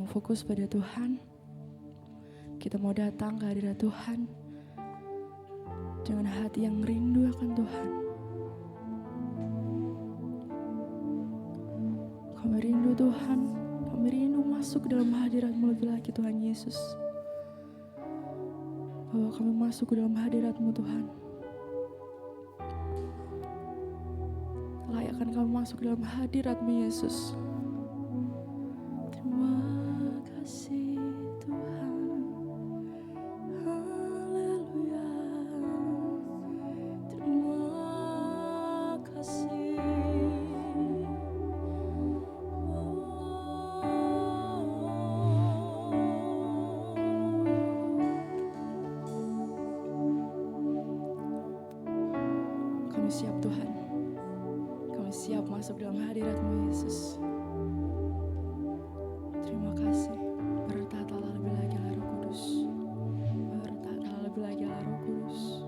mau fokus pada Tuhan. Kita mau datang ke hadirat Tuhan dengan hati yang rindu akan Tuhan. Kami rindu Tuhan, kami rindu masuk ke dalam hadirat-Mu lebih lagi Tuhan Yesus. Bahwa kami masuk ke dalam hadirat-Mu Tuhan. Layakkan kami masuk ke dalam hadirat-Mu Yesus. Terima kasih Tuhan. Haleluya. Terima kasih. Kami siap Tuhan. Kami siap masuk dalam hadirat-Mu Yesus. Terima kasih. Bertatalah lebih lagi Allah Roh Kudus. Bertatalah lebih lagi Allah Roh Kudus.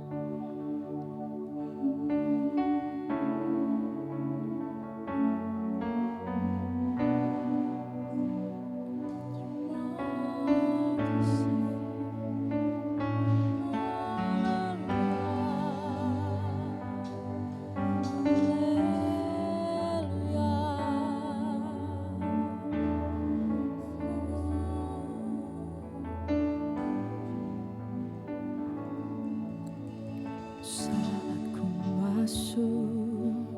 Saat ku masuk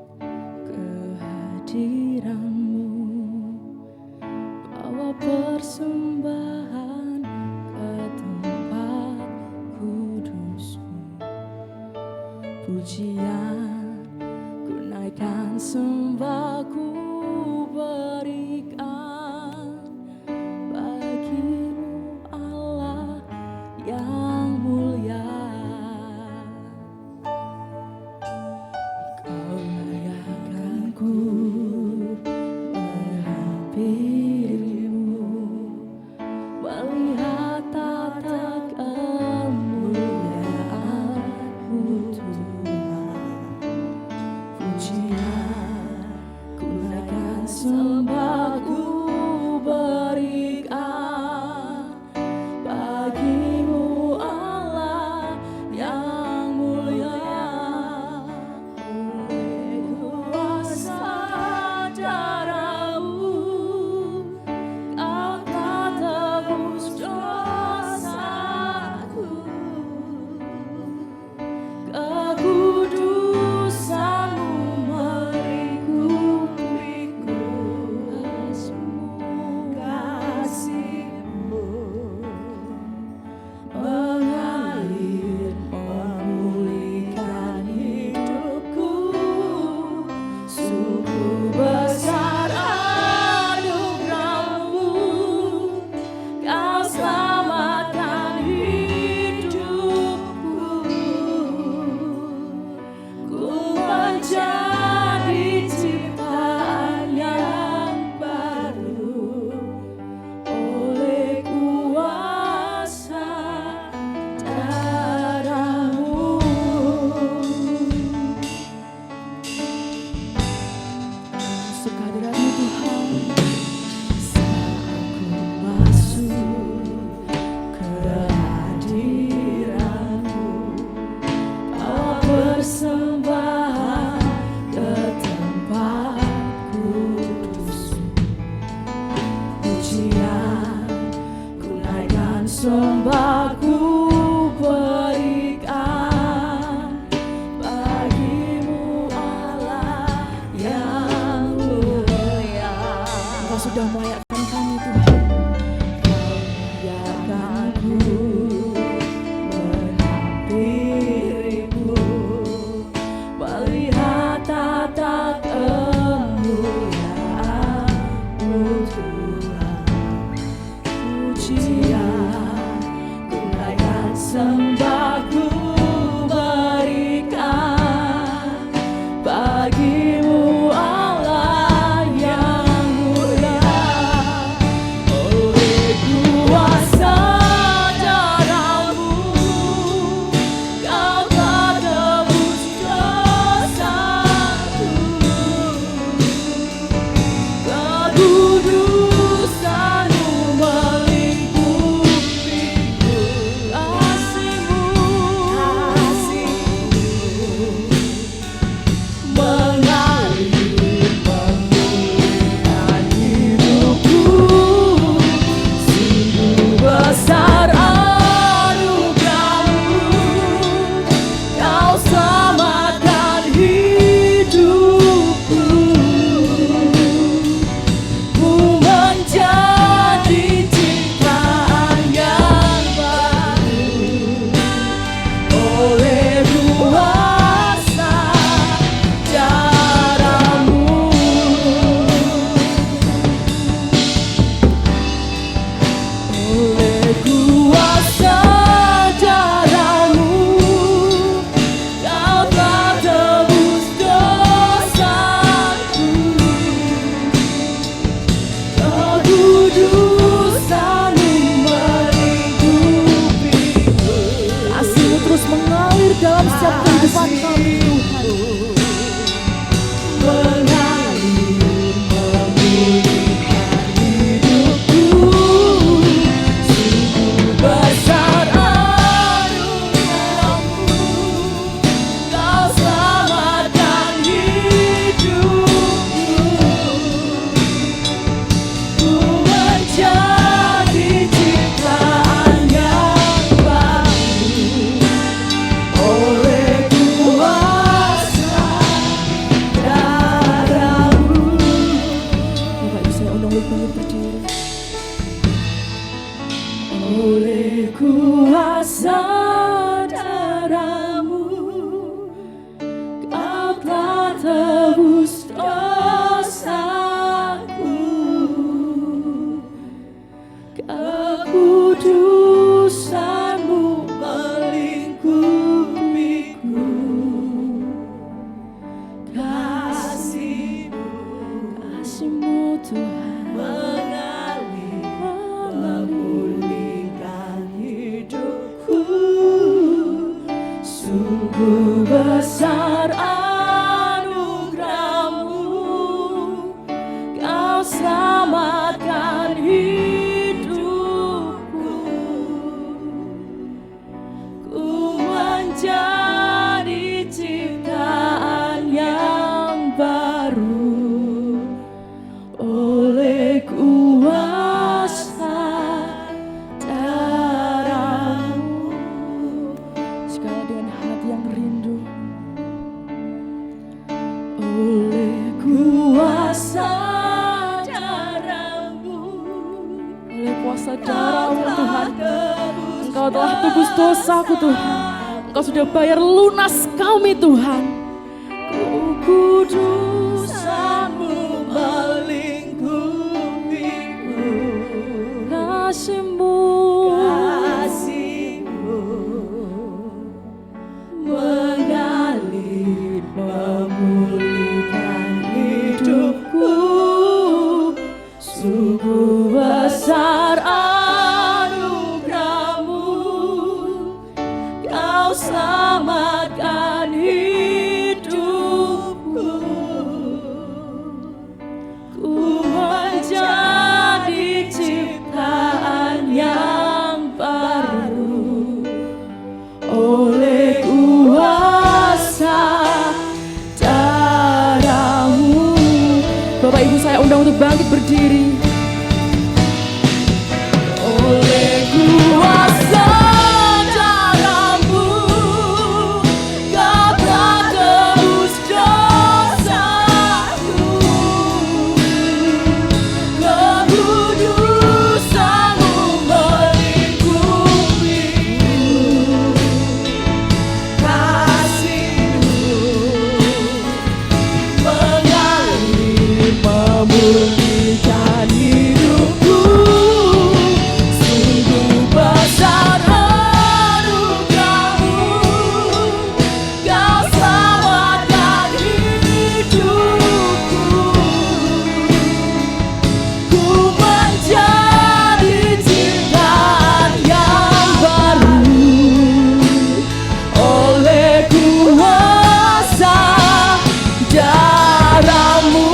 ke hadirat-Mu, bawa persembahan ke tempat kudus-Mu. Pujian ku naikkan, sembah ku berikan bagi-Mu Allah yang mulia. Melihat tata kemuliaan-Mu Tuhan. Pujian ku naikkan, sembah ku berikan bagi-Mu Allah yang mulia. Oleh kuasa darah-Mu Kau telah tebus dosaku. Kekudusan-Mu melingkupiku. Kasih-Mu mengalir, memulihkan hidupku. Sungguh besar anugerah-Mu, Kau selamatkan hidupku. Ku menjadi ciptaan yang baru oleh kuasa darah-Mu. Masuk ke hadirat-Mu Tuhan. Saat ku masuk ke hadirat-Mu, bawa persembahan ke tempat kudus-Mu. Pujian ku naikkan, sembah ku berikan bagi-Mu Allah yang mulia. Engkau sudah melayakkan kami Tuhan. Biarkan ku menghampiri-Mu, melihat tata kemuliaan-Mu Tuhan. Pujian oleh kuasa darah-Mu, Kau telah tebus dosaku. Kekudusan-Mu melingkupiku, kasih-Mu Tuhan mengalir memulihkan hidupku. Sungguh besar anugerah-Mu, Kau selamatkan hidupku. Ku menjadi ciptaan yang baru oleh kuasa darah-Mu. Sekali dengan hati yang rindu, oleh kuasa darah-Mu, oleh kuasa darah-Mu Tuhan, Engkau telah tebus dosaku Tuhan. Engkau sudah bayar lunas kami Tuhan. Kekudusan-Mu melingkupiku, kasih-Mu mengalir memulihkan hidupku. Sungguh besar anugerah-Mu, Kau selamatkan hidupku. Ku menjadi ciptaan yang baru oleh kuasa darah-Mu. Bapak Ibu saya undang untuk bangkit berdiri. Oleh kuasa darah-Mu, Kau telah tebus dosaku. Kekudusan-Mu melingkupiku, kasih-Mu mengalir memulihkan hidupku. Sungguh besar anugerah-Mu, Kau selamatkan hidupku. Ku menjadi ciptaan yang baru oleh kuasa darah-Mu.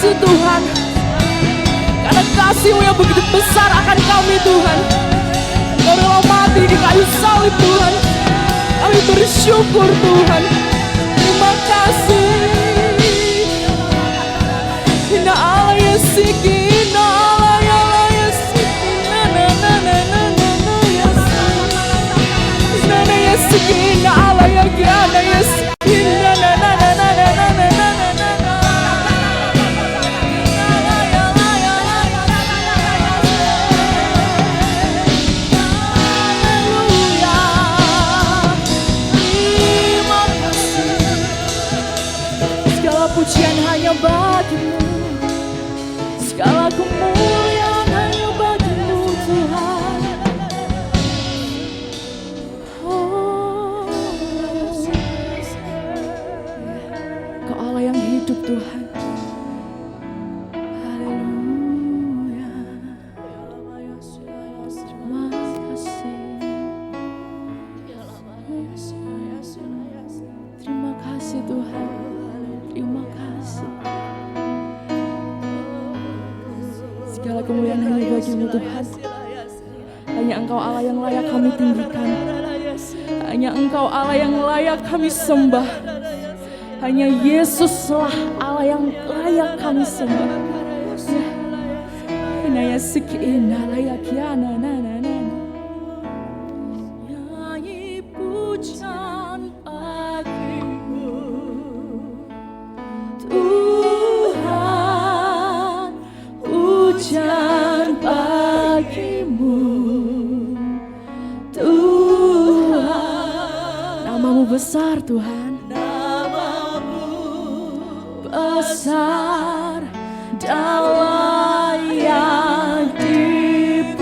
Tuhan, karena kasih-Mu yang begitu besar akan kami Tuhan. Engkau rela mati di kayu salib Tuhan. Kami bersyukur Tuhan. Terima kasih. Inna Allah ya siki, inna Allah ya siki, na na na na na na na ya siki, na na ya siki, inna Allah ya gana ya siki, na na na na na na na na na. Pujian hanya bagi-Mu, segala kemuliaan hanya bagi-Mu Tuhan. Oh. kemuliaan hanya bagi-Mu Tuhan. Hanya Engkau Allah yang layak kami tinggikan. Hanya Engkau Allah yang layak kami sembah. Hanya Yesuslah Allah yang layak kami sembah. Naya sikina layak ya na na na na. Nyanyi pujian bagimu Tuhan, pujian bagimu Tuhan. Namamu besar Tuhan, namamu besar dan layak dipuji.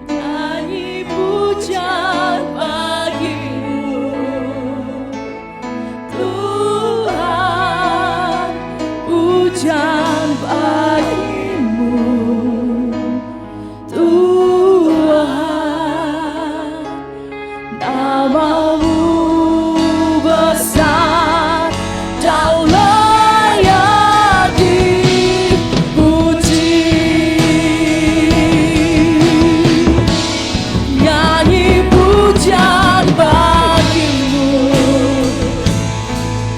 Nyanyi pujian bagimu Tuhan, pujian bagimu Tuhan. Namamu besar dan layak dipuji. Nyanyi pujian bagimu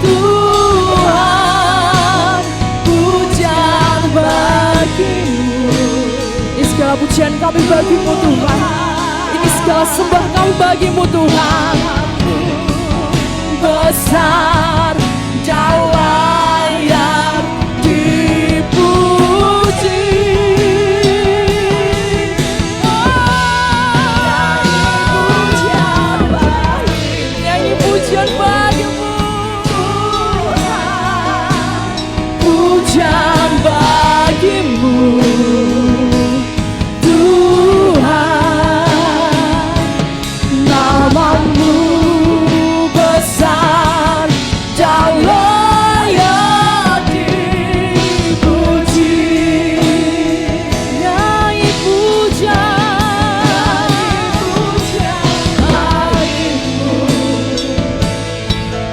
Tuhan, pujian bagimu. Ini segala pujian kami bagimu Tuhan. Ini segala sembah kami bagimu Tuhan. Besar dan layak dipuji. Nyanyi pujian bagimu Tuhan, pujian bagimu Tuhan. Namamu besar dan layak dipuji. Nyanyi pujian bagimu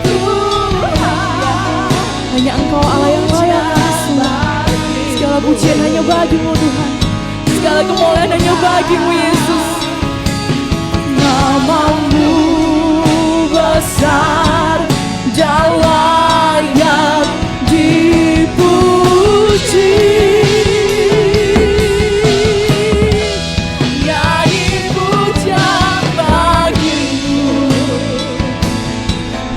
Tuhan. Hanya Engkau Allah yang layak kami sembah. Segala pujian hanya bagimu Tuhan. Segala kemuliaan hanya bagimu Yesus. Namamu besar dan layak dipuji. Nyanyi pujian bagimu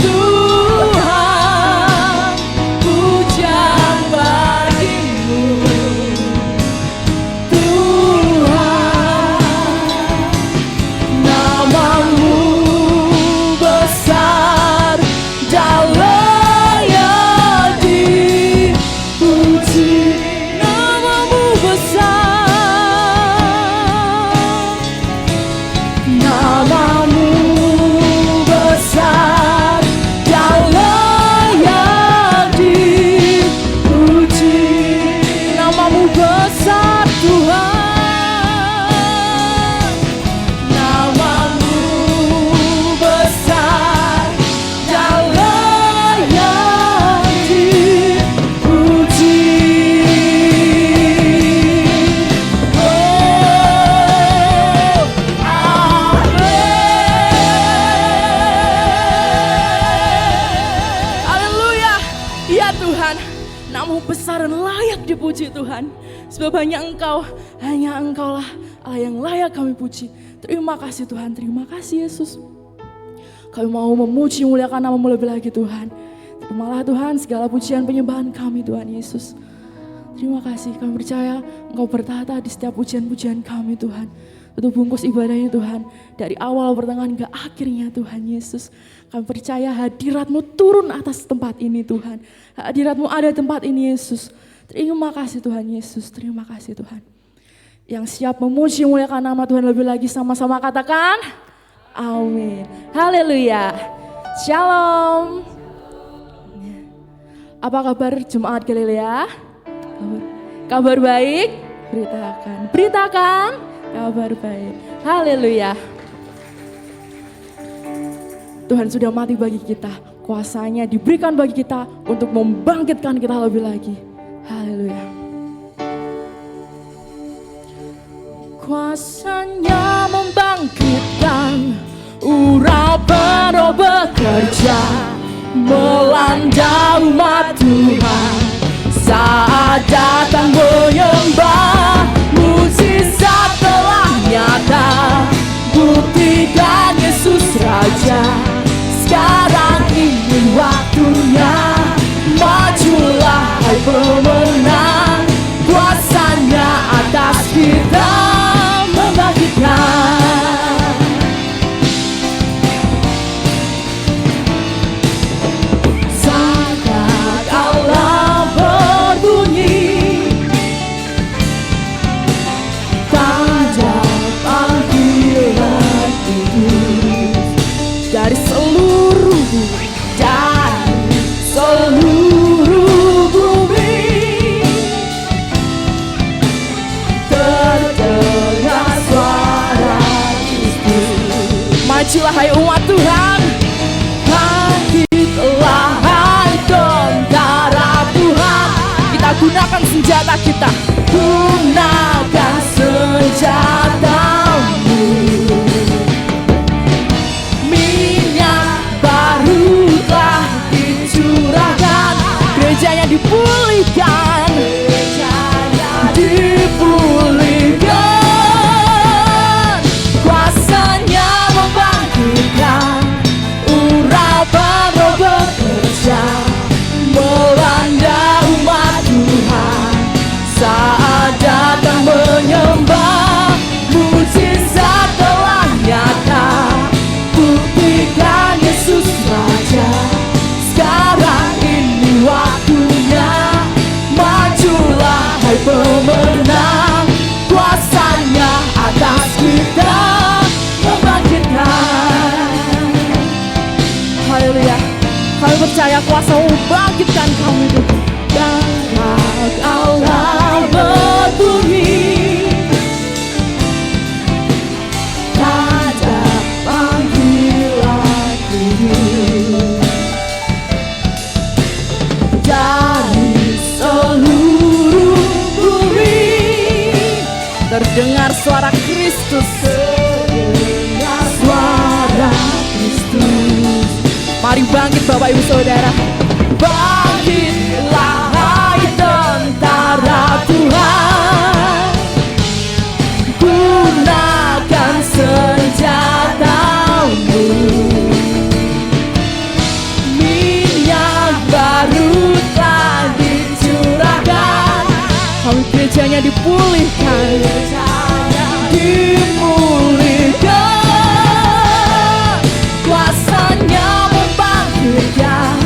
Tuhan, pujian bagimu Tuhan. Namamu besar dan layak dipuji. Namamu besar, namamu besar dan layak dipuji. Namamu besar Tuhan, namamu besar dan layak dipuji. Haleluya. Ya Tuhan, namamu besar dan layak dipuji Tuhan. Sebab hanya Engkau lah Allah yang layak kami puji. Terima kasih Tuhan, terima kasih Yesus. Kami mau memuji muliakan namamu lebih lagi Tuhan. Terimalah Tuhan segala pujian penyembahan kami Tuhan Yesus. Terima kasih, kami percaya Engkau bertata di setiap pujian-pujian kami Tuhan. Tutup bungkus ibadahnya Tuhan, dari awal pertengahan ke akhirnya Tuhan Yesus. Kami percaya hadirat-Mu turun atas tempat ini Tuhan. Hadirat-Mu ada di tempat ini Yesus. Terima kasih Tuhan Yesus, terima kasih Tuhan. Yang siap memuji muliakan nama Tuhan lebih lagi, sama-sama katakan amin. Haleluya. Shalom. Apa kabar jemaat Galilea? Kabar baik? Beritakan kabar baik. Haleluya. Tuhan sudah mati bagi kita. kuasanya diberikan bagi kita untuk membangkitkan kita lebih lagi. Haleluya. Kuasanya membangkitkan, urapan roh bekerja, melanda umat Tuhan. Saat datang menyembah, mukjizat telah nyata, buktikan Yesus Raja. Sekarang ini waktunya, majulah hai pemenang, kuasanya atas kita membangkitkan. Saat Allah berbunyi, tanda panggilan kudus dari seluruh bumi, terdengar suara Kristus. Majulah hai umat Tuhan, bangkitlah hai tentara Tuhan. Kita gunakan senjata kita, gunakan senjatamu. Minyak baru telah dicurahkan, gerejanya dipulihkan, dipulihkan. Kuasanya membangkitkan, urapan roh bekerja, melanda umat Tuhan. Saat datang menyembah, mukjizat telah nyata, buktikan Yesus Raja. Sekarang ini waktunya, majulah hai pemenang, kuasanya atas kita membangkitkan. Haleluya. Kami percaya kuasa-Mu bangkitkan kami itu. Dan Allah berbunyi, tanda panggilan kudus dari seluruh bumi, terdengar suara Kristus, terdengar suara Kristus. Mari bangkit Bapak Ibu Saudara, bangkitlah hai tentara Tuhan, gunakan senjatamu. Minyak baru telah dicurahkan, kami gerejanya dipulihkan, dipulihkan. Kuasanya membangkitkan,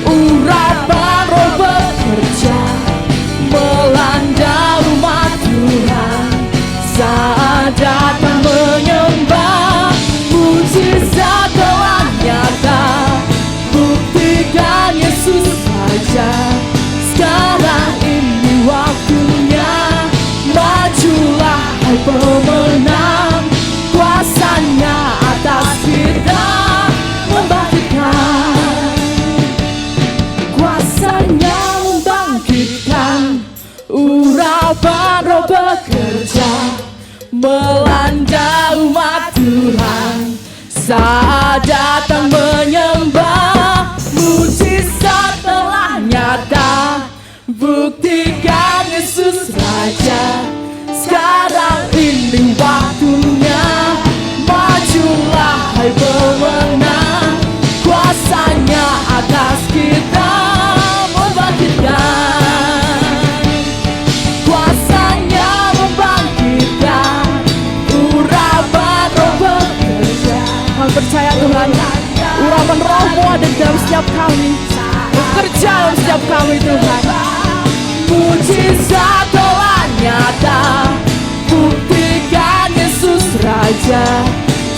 urapan roh bekerja, melanda umat Tuhan. Saat datang menyembah, mukjizat telah nyata, buktikan Yesus Raja. Sekarang ini waktunya, majulah hai pemenang, kuasanya atas kita membangkitkan. Kuasanya membangkitkan, urapan roh bekerja, melanda umat Tuhan. Saat datang menyembah, mukjizat telah nyata, buktikan Yesus Raja. Sekarang ini waktunya, majulah hai pemenang, kuasanya atas kita membangkitkan. Kuasanya membangkitkan, urapan roh bekerja. Kami percaya Tuhan, urapan roh-Mu ada dalam setiap kami, bekerja dalam setiap kami Tuhan. Mukjizat telah nyata, buktikan Yesus Raja.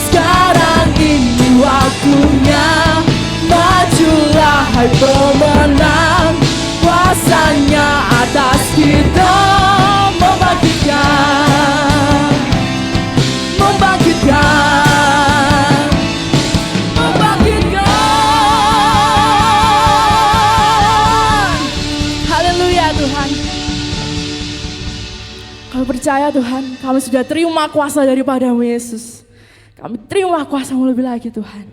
Sekarang ini waktunya, majulah hai pemenang, kuasanya atas kita membangkitkan, membangkitkan, membangkitkan. percaya Tuhan, kami sudah terima kuasa daripada-Mu Yesus. Kami terima kuasa-Mu lebih lagi Tuhan.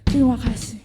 Terima kasih.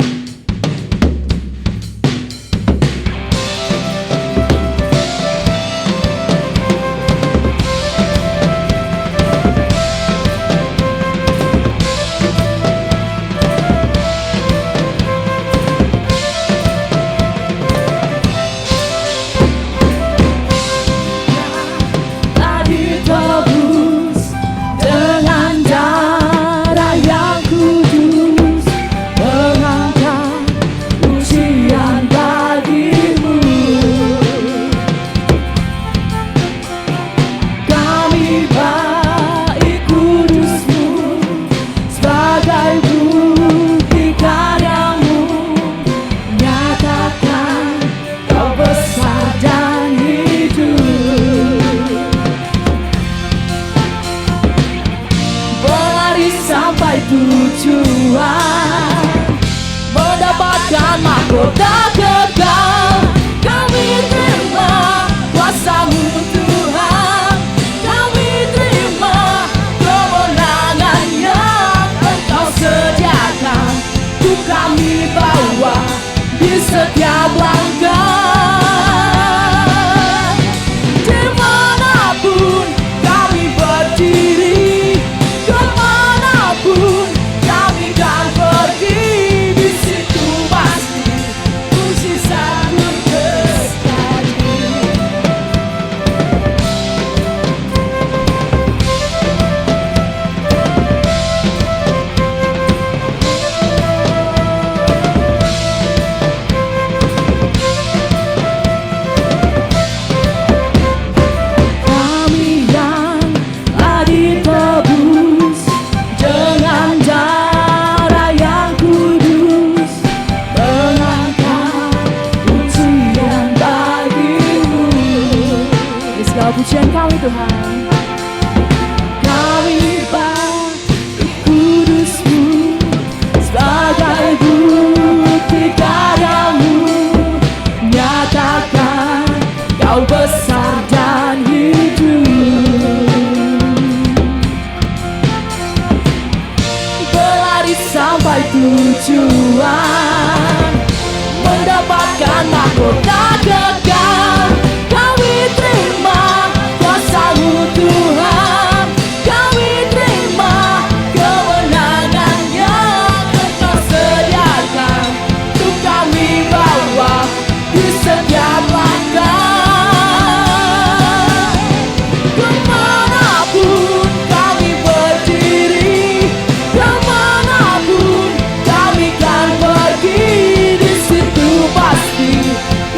Setiap langkah, dimanapun kami berdiri, kemanapun kami kan pergi, di situ pasti mujizat-Mu terjadi. Pujian kami Tuhan, kami bagi kudus-Mu sebagai bukti karya-Mu, nyatakan Kau besar dan hidup. Berlari sampai tujuan, mendapatkan mahkota kekal. Kami terima kuasa-Mu Tuhan, kami terima kemenangan yang Engkau sediakan untuk kami bawa di setiap langkah. Kemanapun kami berdiri, kemanapun kami kan pergi, di situ pasti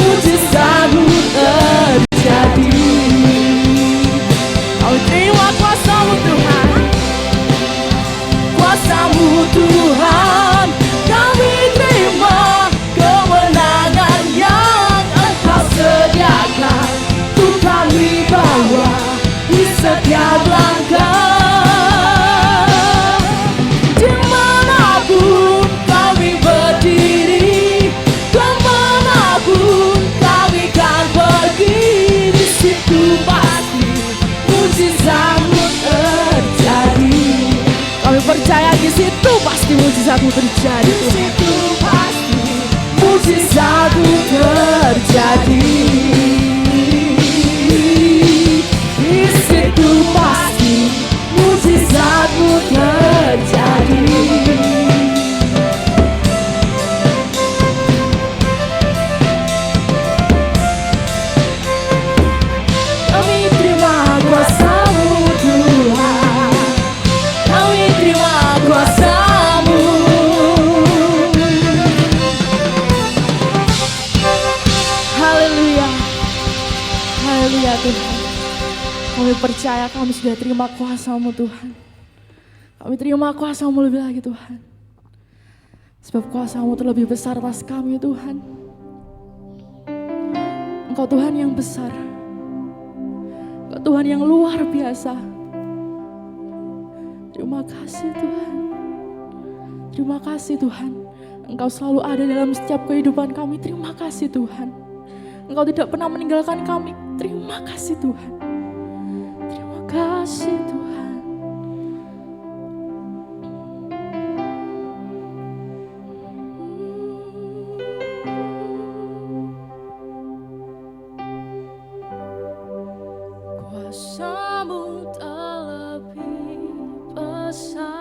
mujizat-Mu terjadi. kami terima kuasa-Mu Tuhan, Kuasa-Mu Tuhan, kami terima kemenangan yang Engkau sediakan untuk kami bawa di setiap langkah. Dimanapun kami berdiri, kemanapun kami kan pergi, di situ pasti mujizat-Mu terjadi. kami percaya di situ pasti mujizat-Mu terjadi Di Tuhan. situ pasti mujizat-Mu terjadi. Di situ pasti mujizat-Mu terjadi. Kami terima kuasa-Mu Tuhan, kami terima kuasa-Mu. Haleluya, haleluya Tuhan. Kami percaya kami sudah terima kuasa-Mu Tuhan. Kami terima kuasa-Mu lebih lagi Tuhan. Sebab kuasa-Mu terlebih besar atas kami Tuhan. Engkau Tuhan yang besar. Engkau Tuhan yang luar biasa. Terima kasih Tuhan. Terima kasih Tuhan. Engkau selalu ada dalam setiap kehidupan kami. Terima kasih Tuhan. Engkau tidak pernah meninggalkan kami. Terima kasih Tuhan. Terima kasih Tuhan. Kuasa-Mu terlebih besar,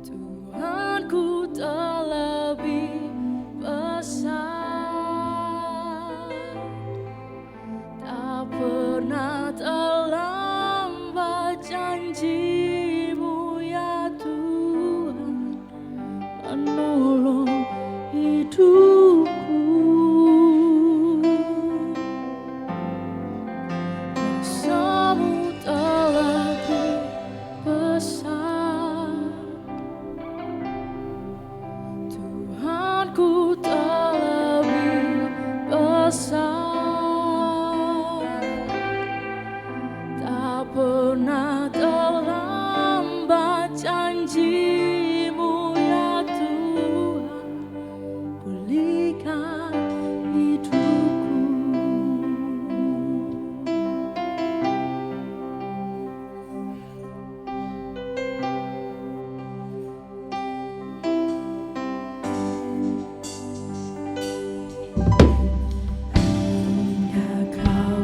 Tuhanku terlebih besar. Tak pernah terlambat janji-Mu ya Tuhan, menolong hidupku. Kuasa-Mu terlebih besar, Tuhanku terlebih besar. Tak pernah terlambat janji-Mu ya Tuhan, pulihkan hidupku. Hanya Kau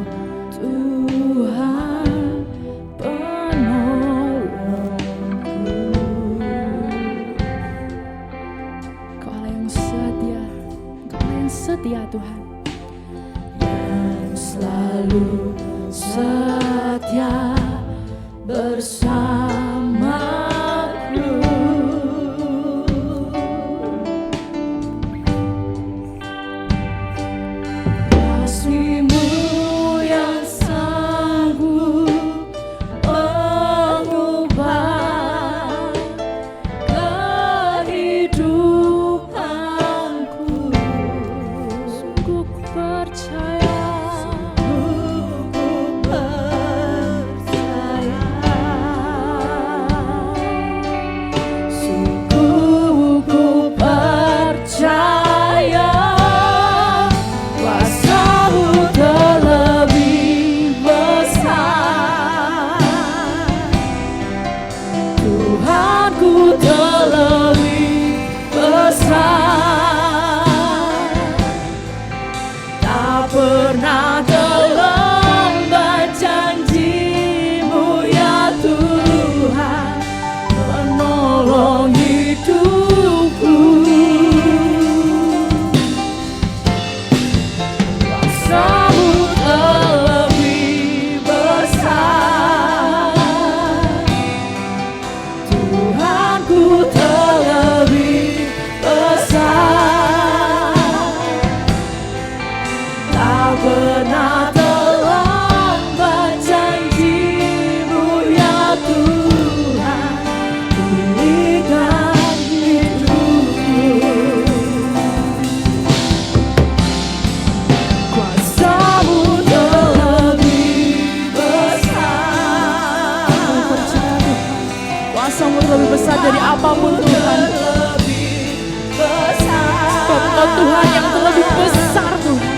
Tuhan penolongku. Kau Allah yang setia, Kau Allah yang setia Tuhan, yang selalu setia bersamaku. Kasih-Mu yang sanggup mengubah kehidupanku. Sungguh ku percaya, sungguh ku percaya, kuasa-Mu terlebih besar, Tuhanku terlebih besar. Tak pernah terlambat janji-Mu ya Tuhan, menolong hidupku. Kuasa-Mu terlebih besar, Tuhanku terlebih besar. Tak pernah terlambat janji-Mu ya Tuhan, pulihkan hidupku. Kuasa-Mu terlebih besar, kuasa-Mu terlebih besar dari apapun Tuhan. Sebab Engkau Tuhan yang terlebih besar Tuhan.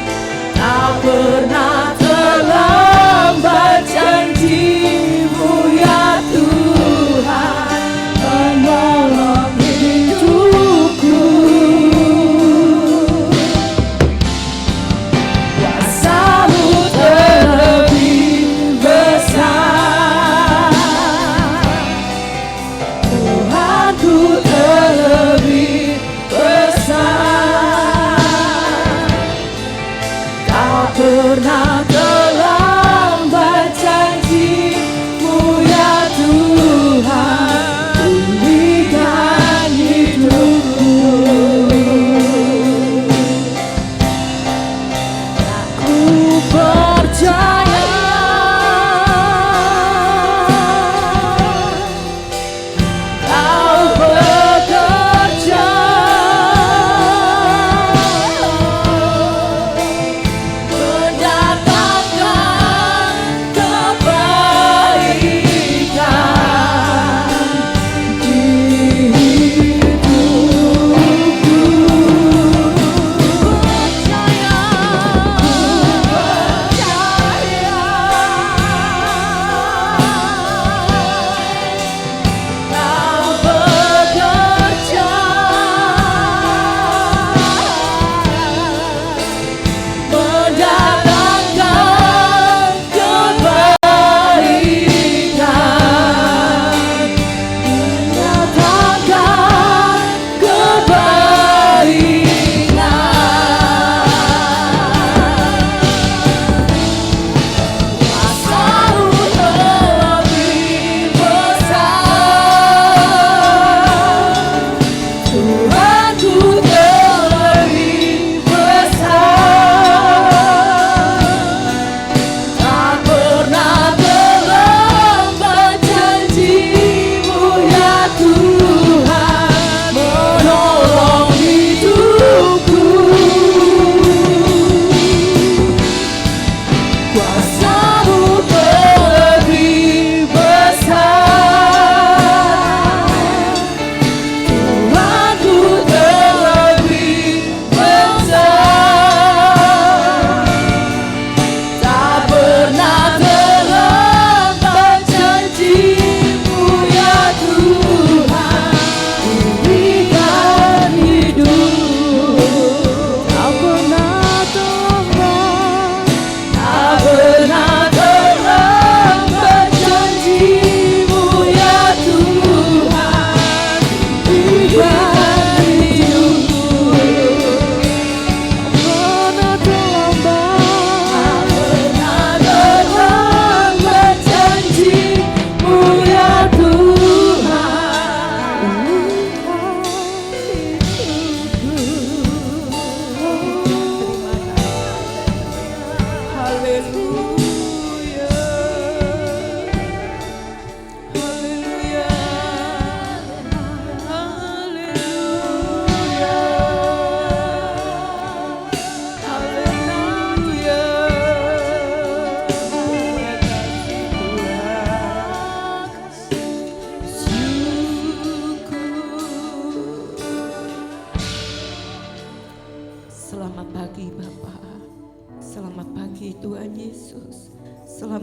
Tak pernah terlambat janji-Mu ya Tuhan, menolong hidupku. Kuasa-Mu terlebih besar, Tuhanku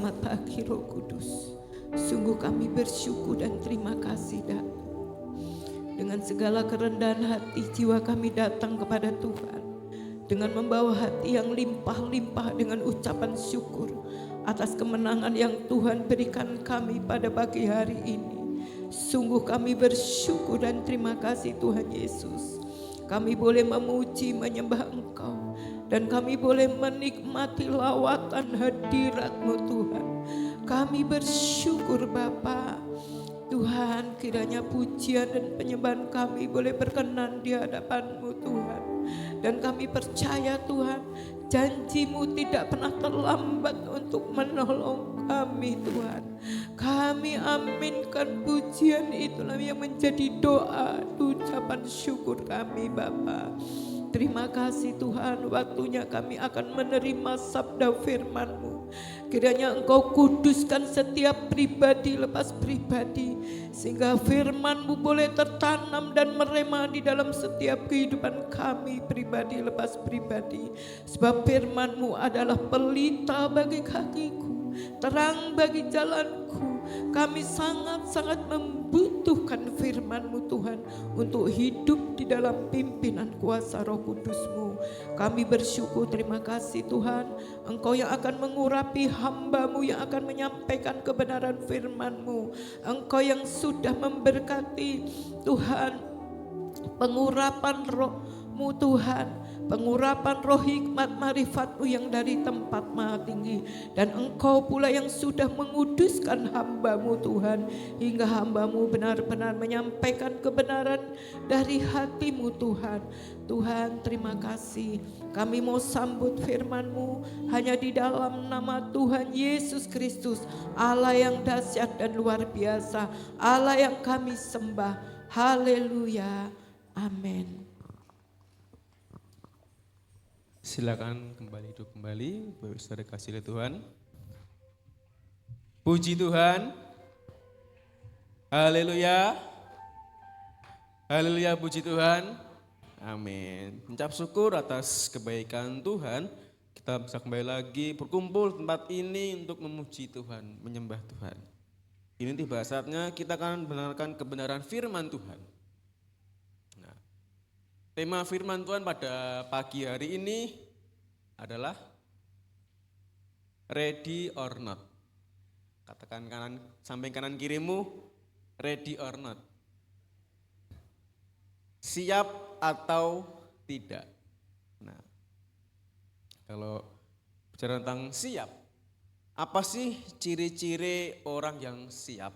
Selamat pagi Roh Kudus. Sungguh kami bersyukur dan terima kasih Datuk. Dengan segala kerendahan hati jiwa kami datang kepada Tuhan. Dengan membawa hati yang limpah-limpah dengan ucapan syukur atas kemenangan yang Tuhan berikan kami pada pagi hari ini. Sungguh kami bersyukur dan terima kasih Tuhan Yesus. Kami boleh memuji menyembah Engkau. Dan kami boleh menikmati lawatan hadirat-Mu Tuhan. Kami bersyukur Bapa. Tuhan, kiranya pujian dan penyembahan kami boleh berkenan di hadapan-Mu Tuhan. Dan kami percaya Tuhan, janji-Mu tidak pernah terlambat untuk menolong kami Tuhan. Kami aminkan pujian itulah yang menjadi doa, ucapan syukur kami Bapa. Terima kasih Tuhan, waktunya kami akan menerima sabda firman-Mu. Kiranya Engkau kuduskan setiap pribadi lepas pribadi, sehingga firman-Mu boleh tertanam dan merema di dalam setiap kehidupan kami pribadi lepas pribadi. Sebab firman-Mu adalah pelita bagi kakiku, terang bagi jalanku. Kami sangat-sangat membutuhkan firman-Mu Tuhan untuk hidup di dalam pimpinan kuasa Roh Kudus-Mu. Kami bersyukur, terima kasih Tuhan. Engkau yang akan mengurapi hamba-Mu yang akan menyampaikan kebenaran firman-Mu. Engkau yang sudah memberkati Tuhan pengurapan Roh-Mu Tuhan, pengurapan roh hikmat marifat-Mu yang dari tempat maha tinggi. Dan Engkau pula yang sudah menguduskan hamba-Mu Tuhan, hingga hamba-Mu benar-benar menyampaikan kebenaran dari hati-Mu Tuhan. Tuhan, terima kasih. Kami mau sambut firman-Mu hanya di dalam nama Tuhan Yesus Kristus, Allah yang dahsyat dan luar biasa, Allah yang kami sembah. Haleluya. Amin. Silakan kembali hidup kembali, Bapak Saudara kasih oleh Tuhan. Puji Tuhan. Haleluya. Haleluya, puji Tuhan. Amin. Mencap syukur atas kebaikan Tuhan. Kita bisa kembali lagi berkumpul tempat ini untuk memuji Tuhan, menyembah Tuhan. Ini tiba saatnya kita akan mendengarkan kebenaran firman Tuhan. Nah, tema firman Tuhan pada pagi hari ini adalah ready or not. Katakan kanan, samping kanan kirimu, ready or not. Siap atau tidak. Nah, kalau bicara tentang siap, apa sih ciri-ciri orang yang siap?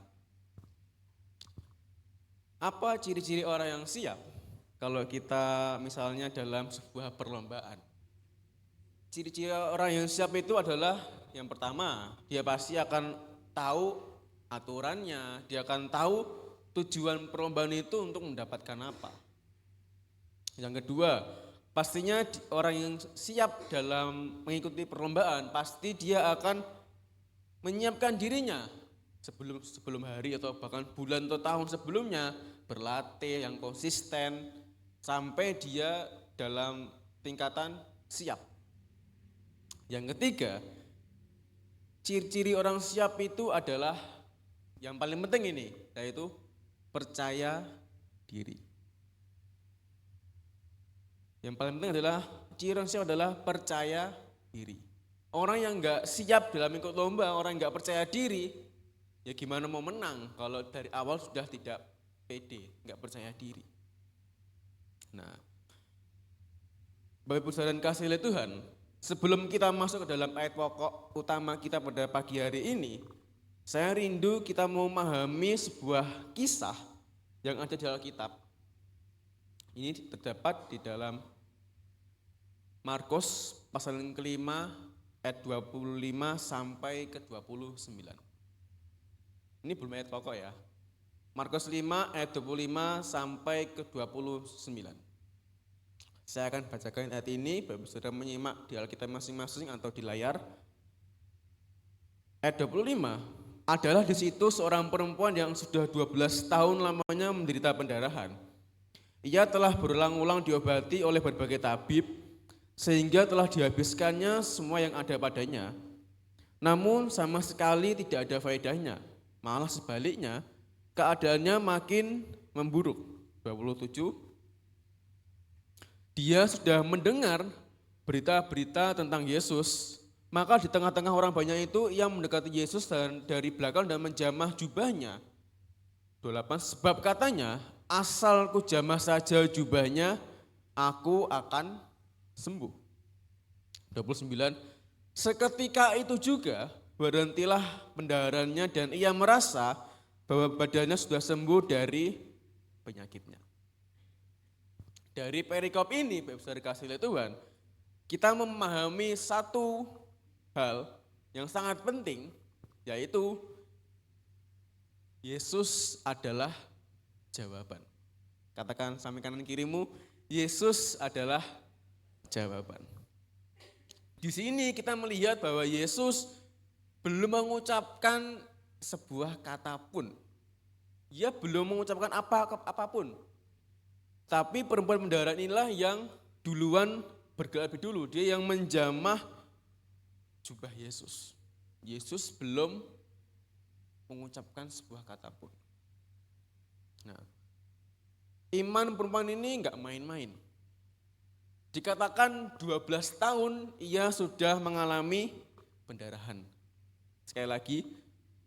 Apa ciri-ciri orang yang siap? Kalau kita misalnya dalam sebuah perlombaan, ciri-ciri orang yang siap itu adalah yang pertama, dia pasti akan tahu aturannya, dia akan tahu tujuan perlombaan itu untuk mendapatkan apa. Yang kedua, pastinya orang yang siap dalam mengikuti perlombaan, pasti dia akan menyiapkan dirinya sebelum hari atau bahkan bulan atau tahun sebelumnya, berlatih yang konsisten sampai dia dalam tingkatan siap. Yang ketiga, ciri-ciri orang siap itu adalah yang paling penting ini, yaitu percaya diri. Yang paling penting adalah ciri orang siap adalah percaya diri. Orang yang enggak siap dalam ikut lomba, orang yang enggak percaya diri, ya gimana mau menang kalau dari awal sudah tidak pede, enggak percaya diri. Nah, Bapak Ibu Saudara dan kasih oleh Tuhan, sebelum kita masuk ke dalam ayat pokok utama kita pada pagi hari ini, saya rindu kita mau memahami sebuah kisah yang ada di Alkitab. Ini terdapat di dalam Markus pasal yang kelima ayat 25 sampai ke 29. Ini belum ayat pokok ya. Markus 5 ayat 25 sampai ke 29. Saya akan bacakan ayat ini, Bapak Saudara menyimak di Alkitab masing-masing atau di layar. Ayat 25, adalah di situ seorang perempuan yang sudah 12 tahun lamanya menderita pendarahan. Ia telah berulang-ulang diobati oleh berbagai tabib, sehingga telah dihabiskannya semua yang ada padanya. Namun sama sekali tidak ada faedahnya. Malah sebaliknya, keadaannya makin memburuk. 27. Dia sudah mendengar berita-berita tentang Yesus, maka di tengah-tengah orang banyak itu ia mendekati Yesus dari belakang dan menjamah jubahnya. 28. Sebab katanya, asal ku jamah saja jubahnya, aku akan sembuh. 29. Seketika itu juga berhentilah pendarahannya dan ia merasa bahwa badannya sudah sembuh dari penyakitnya. Dari perikop ini, Bapak Saudara kasih oleh Tuhan, kita memahami satu hal yang sangat penting, yaitu Yesus adalah jawaban. Katakan samping kanan kirimu, Yesus adalah jawaban. Di sini kita melihat bahwa Yesus belum mengucapkan sebuah kata pun. Dia belum mengucapkan apapun. Tapi perempuan pendarahan inilah yang duluan bergerak lebih dulu. Dia yang menjamah jubah Yesus. Yesus belum mengucapkan sebuah kata pun. Nah, iman perempuan ini enggak main-main. Dikatakan 12 tahun ia sudah mengalami pendarahan. Sekali lagi,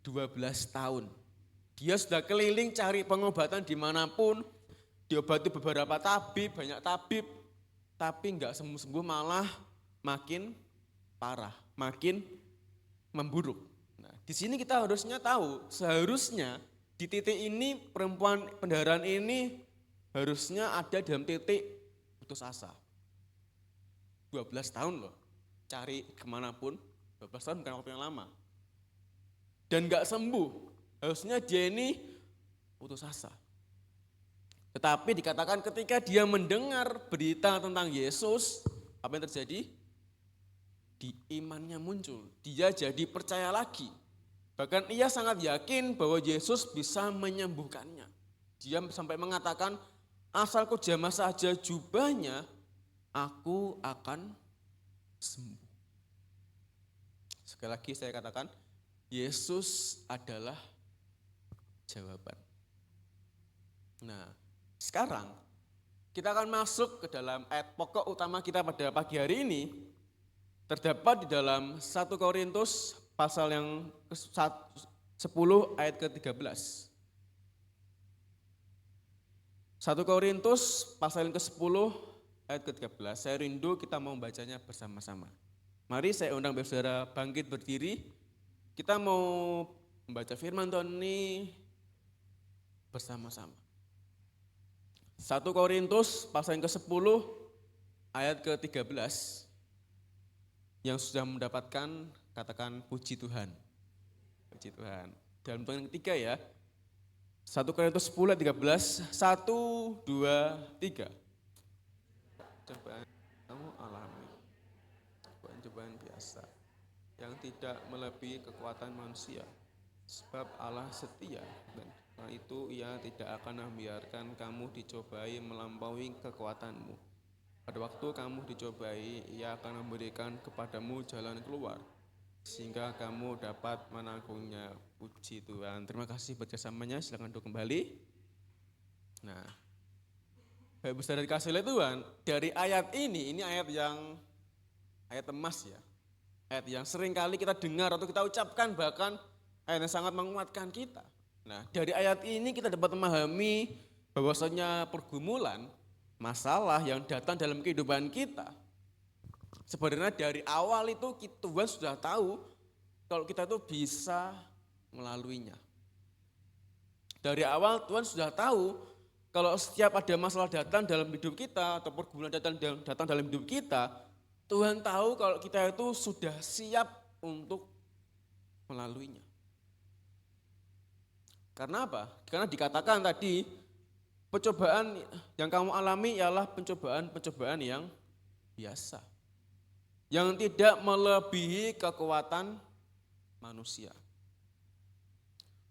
12 tahun. Dia sudah keliling cari pengobatan dimanapun, diobati beberapa tabib, banyak tabib, tapi enggak sembuh-sembuh, malah makin parah, makin memburuk. Nah, di sini kita harusnya tahu, seharusnya di titik ini perempuan pendarahan ini harusnya ada dalam titik putus asa. 12 tahun loh, cari kemanapun, 12 tahun bukan waktu yang lama. Dan gak sembuh, harusnya dia ini putus asa. Tetapi dikatakan ketika dia mendengar berita tentang Yesus, apa yang terjadi? Di imannya muncul, dia jadi percaya lagi. Bahkan ia sangat yakin bahwa Yesus bisa menyembuhkannya. Dia sampai mengatakan, asal ku jamah saja jubahnya, aku akan sembuh. Sekali lagi saya katakan, Yesus adalah jawaban. Nah, sekarang kita akan masuk ke dalam ayat pokok utama kita pada pagi hari ini. Terdapat di dalam 1 Korintus pasal yang 10 ayat ke-13. 1 Korintus pasal yang ke-10 ayat ke-13. Saya rindu kita mau membacanya bersama-sama. Mari saya undang saudara bangkit berdiri. Kita mau membaca firman Tuhan ini bersama-sama. 1 Korintus pasal yang ke-10 ayat ke-13. Yang sudah mendapatkan, katakan puji Tuhan. Puji Tuhan. Dalam Tuhan yang ketiga ya. 1 Korintus 10 ayat 13. 1, 2, 3. Cobaan kamu alami, cobaan biasa yang tidak melebihi kekuatan manusia, sebab Allah setia dan karena itu ia tidak akan membiarkan kamu dicobai melampaui kekuatanmu. Pada waktu kamu dicobai, ia akan memberikan kepadamu jalan keluar sehingga kamu dapat menanggungnya. Puji Tuhan. Terima kasih buat kebersamanya. Silakan duduk kembali. Nah, Bapak Ibu Saudara dikasih oleh Tuhan, dari ayat ini ayat emas ya. Ayat yang sering kali kita dengar atau kita ucapkan, bahkan ayat yang sangat menguatkan kita. Nah, dari ayat ini kita dapat memahami bahwasanya pergumulan, masalah yang datang dalam kehidupan kita, sebenarnya dari awal itu Tuhan sudah tahu kalau kita itu bisa melaluinya. Dari awal Tuhan sudah tahu kalau setiap ada masalah datang dalam hidup kita atau pergumulan datang dalam hidup kita, Tuhan tahu kalau kita itu sudah siap untuk melaluinya. Karena apa? Karena dikatakan tadi, pencobaan yang kamu alami ialah pencobaan yang biasa. Yang tidak melebihi kekuatan manusia.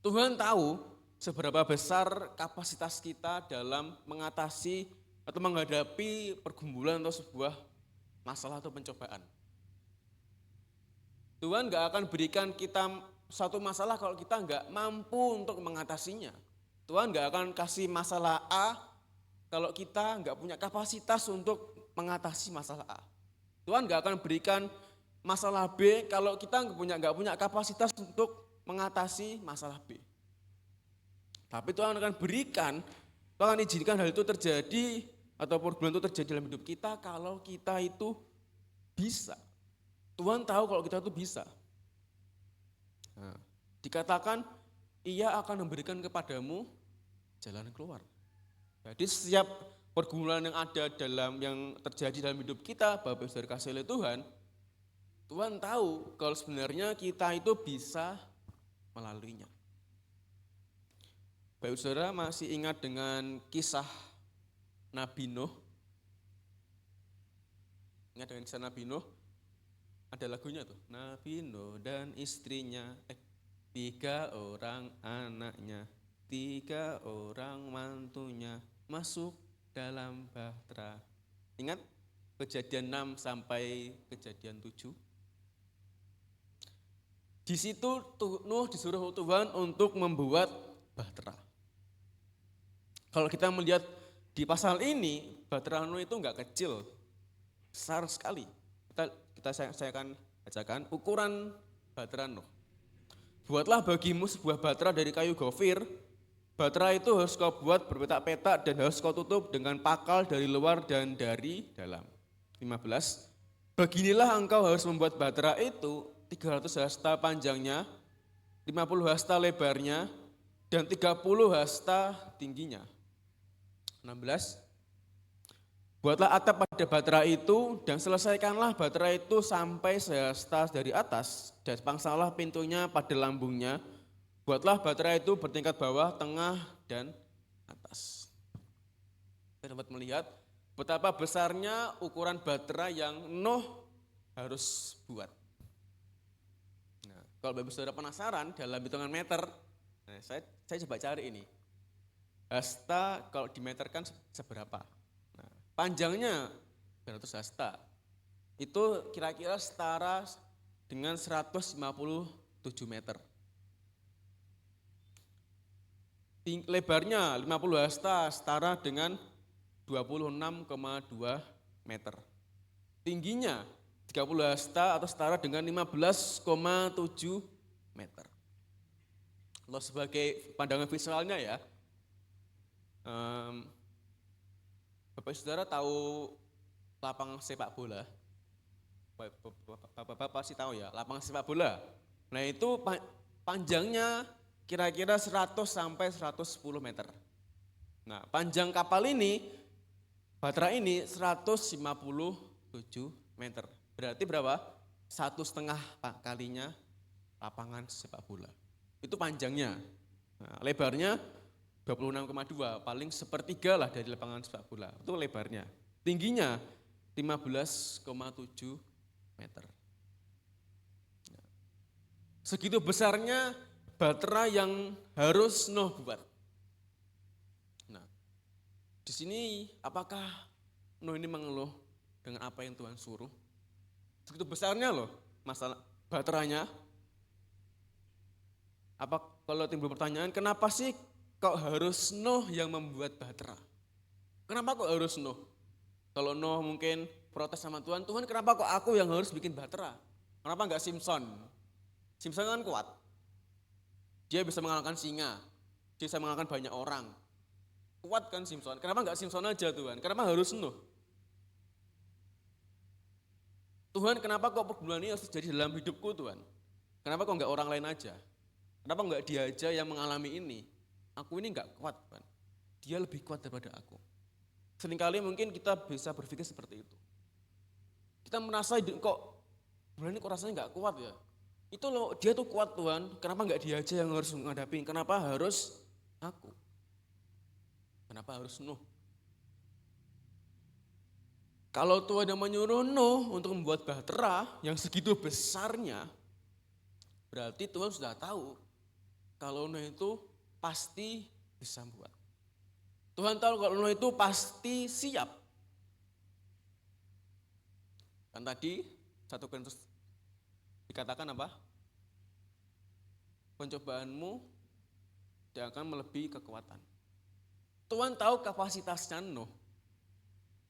Tuhan tahu seberapa besar kapasitas kita dalam mengatasi atau menghadapi pergumulan atau sebuah masalah atau pencobaan. Tuhan nggak akan berikan kita satu masalah kalau kita nggak mampu untuk mengatasinya. Tuhan nggak akan kasih masalah A kalau kita nggak punya kapasitas untuk mengatasi masalah A. Tuhan nggak akan berikan masalah B kalau kita nggak punya kapasitas untuk mengatasi masalah B. Tapi Tuhan akan berikan, Tuhan akan izinkan hal itu terjadi atau problem itu terjadi dalam hidup kita kalau kita itu bisa. Tuhan tahu kalau kita itu bisa. Nah, dikatakan ia akan memberikan kepadamu jalan keluar. Jadi setiap pergumulan yang ada yang terjadi dalam hidup kita, Bapak Ibu Saudara kasih oleh Tuhan, Tuhan tahu kalau sebenarnya kita itu bisa melaluinya. Bapak Ibu Saudara masih ingat dengan kisah Nabi Nuh? Ingat dengan kisah Nabi Nuh? Ada lagunya tuh, Nabi Nuh dan istrinya, 3 orang anaknya, 3 orang mantunya masuk dalam bahtera. Ingat Kejadian 6 sampai Kejadian 7? Di situ Nuh disuruh Tuhan untuk membuat bahtera. Kalau kita melihat di pasal ini, bahtera Nuh itu enggak kecil, besar sekali. Saya akan bacakan ukuran bahtera Nuh. Buatlah bagimu sebuah bahtera dari kayu gofir. Bahtera itu harus kau buat berpetak-petak dan harus kau tutup dengan pakal dari luar dan dari dalam. 15. Beginilah engkau harus membuat bahtera itu 300 hasta panjangnya, 50 hasta lebarnya, dan 30 hasta tingginya. 16. Buatlah atap pada bahtera itu dan selesaikanlah bahtera itu sampai sehasta dari atas dan pangsalah pintunya pada lambungnya. Buatlah bahtera itu bertingkat bawah, tengah, dan atas. Kita dapat melihat betapa besarnya ukuran bahtera yang Nuh harus buat. Nah, kalau Bapak Saudara penasaran dalam hitungan meter, nah saya coba cari ini. Hasta kalau dimeterkan seberapa? Panjangnya 200 hasta, itu kira-kira setara dengan 157 meter. Lebarnya 50 hasta setara dengan 26,2 meter. Tingginya 30 hasta atau setara dengan 15,7 meter. Kalau sebagai pandangan visualnya ya, Bapak Saudara tahu lapangan sepak bola? Bapak pasti tahu ya, lapangan sepak bola. Nah itu panjangnya kira-kira 100 sampai 110 meter. Nah panjang kapal ini, bahtera ini 157 meter. Berarti berapa? 1,5 kalinya lapangan sepak bola. Itu panjangnya. Nah, lebarnya 26,2, paling sepertiga lah dari lapangan sepak bola, itu lebarnya. Tingginya 15,7 meter. Segitu besarnya bahtera yang harus Nuh buat. Nah, di sini apakah Nuh ini mengeluh dengan apa yang Tuhan suruh? Segitu besarnya loh masalah bahteranya. Apa kalau timbul pertanyaan, kenapa sih kok harus Nuh yang membuat bahtera? Kenapa kok harus Nuh? Kalau Nuh mungkin protes sama Tuhan, Tuhan kenapa kok aku yang harus bikin bahtera? Kenapa enggak Simpson? Simpson kan kuat. Dia bisa mengalahkan singa. Dia bisa mengalahkan banyak orang. Kuat kan Simpson? Kenapa enggak Simpson aja Tuhan? Kenapa harus Nuh? Tuhan kenapa kok pergumulan ini harus terjadi dalam hidupku Tuhan? Kenapa kok enggak orang lain aja? Kenapa enggak dia aja yang mengalami ini? Aku ini enggak kuat, Tuhan. Dia lebih kuat daripada aku. Seringkali mungkin kita bisa berpikir seperti itu. Kita merasa kok bulan ini kok rasanya enggak kuat ya. Itu loh, dia tuh kuat Tuhan. Kenapa enggak dia aja yang harus menghadapi? Kenapa harus aku? Kenapa harus Nuh? Kalau Tuhan yang menyuruh Nuh untuk membuat bahtera yang segitu besarnya, berarti Tuhan sudah tahu kalau Nuh itu pasti bisa buat. Tuhan tahu kalau Nuh itu pasti siap. Dan tadi 1 Korintus dikatakan apa? Pencobaanmu tidak akan melebihi kekuatan. Tuhan tahu kapasitasnya Nuh.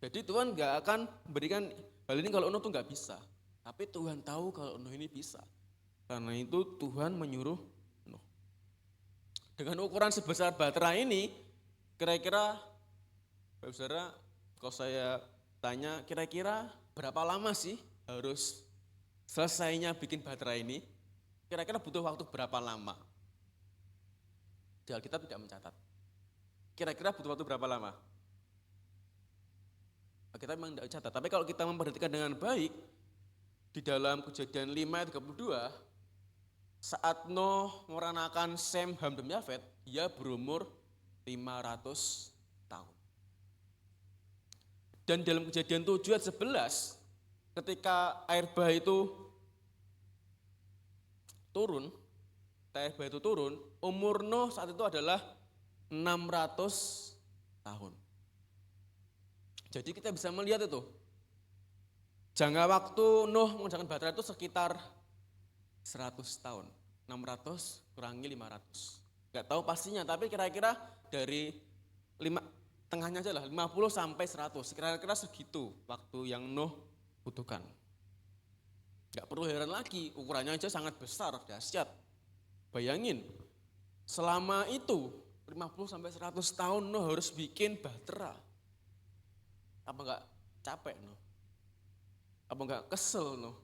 Jadi Tuhan nggak akan berikan hal ini kalau Nuh tuh nggak bisa. Tapi Tuhan tahu kalau Nuh ini bisa. Karena itu Tuhan menyuruh Nuh. Dengan ukuran sebesar Batra ini, kira-kira, Bapak Saudara, kalau saya tanya, kira-kira berapa lama sih harus selesainya bikin Batra ini? Kira-kira butuh waktu berapa lama? Di Alkitab tidak mencatat. Kira-kira butuh waktu berapa lama? Kita memang tidak catat, tapi kalau kita memperhatikan dengan baik, di dalam Kejadian 5 ayat 32, saat Nuh meranakan Sem, Ham, dan Yafet, dia berumur 500 tahun. Dan dalam Kejadian 7 ayat 11, ketika air bah itu turun, umur Nuh saat itu adalah 600 tahun. Jadi kita bisa melihat itu, jangka waktu Nuh mengerjakan Batra itu sekitar 100 tahun. 600 kurangi 500. Enggak tahu pastinya, tapi kira-kira dari tengahnya aja lah, 50 sampai 100. Kira-kira segitu waktu yang Nuh butuhkan. Enggak perlu heran lagi, ukurannya aja sangat besar, dahsyat. Bayangin, selama itu 50 sampai 100 tahun Nuh harus bikin Batra. Apa enggak capek Nuh? Apa enggak kesel Nuh?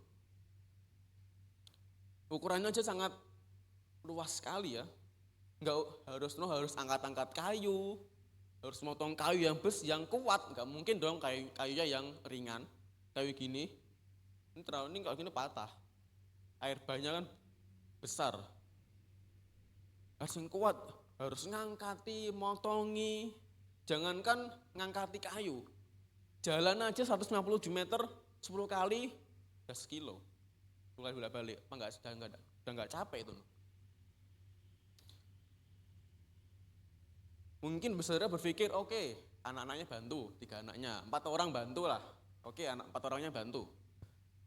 Ukurannya aja sangat luas sekali ya. Enggak Nuh harus angkat-angkat kayu, harus motong kayu yang kuat, enggak mungkin dong kayunya yang ringan. Kayu gini, ini kalau gini patah. Air bahnya kan besar. Harus yang kuat, harus ngangkati, motongi. Jangankan ngangkati kayu. Jalan aja 157 meter 10 kali udah sekilo. 10 kali bolak-balik, udah enggak capek itu. Mungkin saudara berpikir, oke, anak-anaknya bantu, 3 anaknya, 4 orang bantu lah. Oke, 4 orangnya bantu.